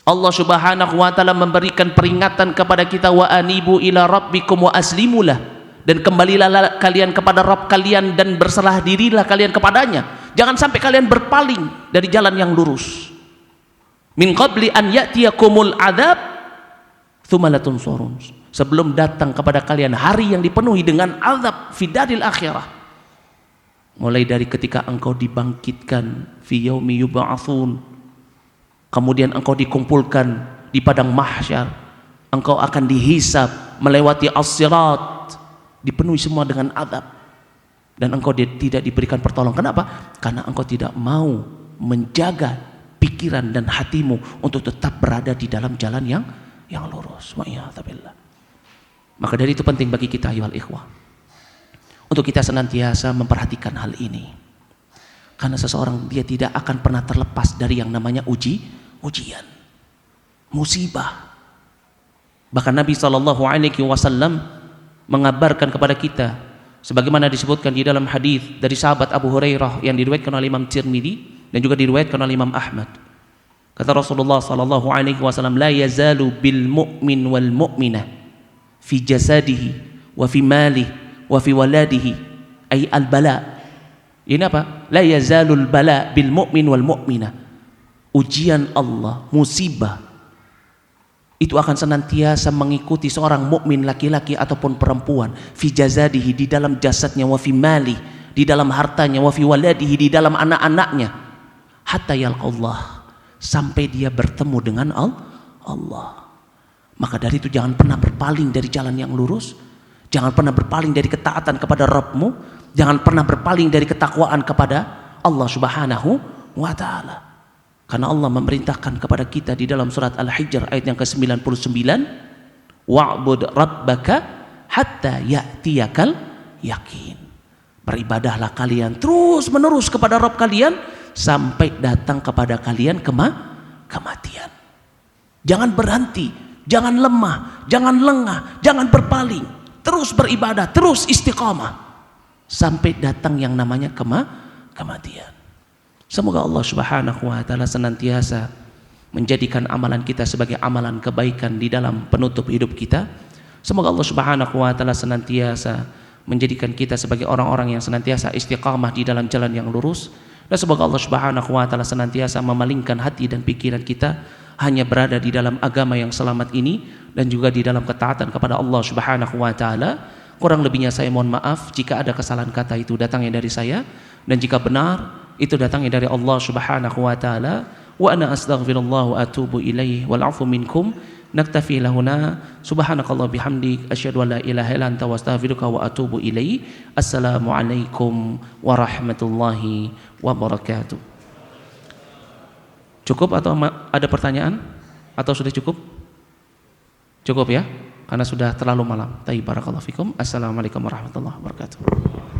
Allah Subhanahu wa ta'ala memberikan peringatan kepada kita, wa anibu ila rabbikum wa aslimulah, dan kembalilah kalian kepada Rabb kalian dan berserah dirilah kalian kepadanya. Jangan sampai kalian berpaling dari jalan yang lurus. Min qabli an ya'tiyakumul adzab tsumma la tunsurun. Sebelum datang kepada kalian hari yang dipenuhi dengan azab fidaril akhirah. Mulai dari ketika engkau dibangkitkan fi yaumi yub'atsun, kemudian engkau dikumpulkan di padang mahsyar, engkau akan dihisab melewati as-sirat, dipenuhi semua dengan azab, dan engkau tidak diberikan pertolongan. Kenapa? Karena engkau tidak mau menjaga pikiran dan hatimu untuk tetap berada di dalam jalan yang lurus. Wa'iyadzubillah. Maka dari itu penting bagi kita ayyuhal ikhwah untuk kita senantiasa memperhatikan hal ini, karena seseorang dia tidak akan pernah terlepas dari yang namanya ujian, musibah. Bahkan Nabi SAW mengabarkan kepada kita sebagaimana disebutkan di dalam hadis dari sahabat Abu Hurairah yang diriwayatkan oleh Imam Tirmidzi dan juga diriwayatkan oleh Imam Ahmad. Kata Rasulullah sallallahu alaihi wasallam, la yazalu bil mu'min wal mu'minah fi jasadihi wa fi malihi wa fi waladihi, ay al bala. Ini apa? La yazalul bala bil mu'min wal mu'minah. Ujian Allah, musibah itu akan senantiasa mengikuti seorang mukmin laki-laki ataupun perempuan, fi jazadihi, di dalam jasadnya, wa fi mali, di dalam hartanya, wa fi waladihi, di dalam anak-anaknya, hatta yalqallah, sampai dia bertemu dengan Allah. Maka dari itu jangan pernah berpaling dari jalan yang lurus, jangan pernah berpaling dari ketaatan kepada Rabbmu, jangan pernah berpaling dari ketakwaan kepada Allah Subhanahu wa ta'ala. Karena Allah memerintahkan kepada kita di dalam surat Al-Hijr ayat yang ke-99, wa'bud rabbaka hatta ya'tiyakal yakin. Beribadahlah kalian terus menerus kepada Rabb kalian sampai datang kepada kalian kematian. Jangan berhenti, jangan lemah, jangan lengah, jangan berpaling. Terus beribadah, terus istiqamah sampai datang yang namanya kematian. Semoga Allah Subhanahu wa ta'ala senantiasa menjadikan amalan kita sebagai amalan kebaikan di dalam penutup hidup kita. Semoga Allah Subhanahu wa taala senantiasa menjadikan kita sebagai orang-orang yang senantiasa istiqamah di dalam jalan yang lurus, dan semoga Allah Subhanahu wa taala senantiasa memalingkan hati dan pikiran kita hanya berada di dalam agama yang selamat ini dan juga di dalam ketaatan kepada Allah Subhanahu wa taala. Kurang lebihnya saya mohon maaf jika ada kesalahan kata itu datangnya dari saya, dan jika benar itu datangnya dari Allah Subhanahu wa taala. Wa ana astaghfirullah wa atubu ilaihi wal afu minkum. Naktafi lahuna subhanakallah bihamdik asyhadu an la ilaha illa anta wa astaghfiruka wa atubu ilaihi. Assalamualaikum warahmatullahi wabarakatuh. Cukup atau ada pertanyaan? Atau sudah cukup? Cukup ya? Karena sudah terlalu malam. Tayyib, barakallahu fikum. Assalamualaikum warahmatullahi wabarakatuh.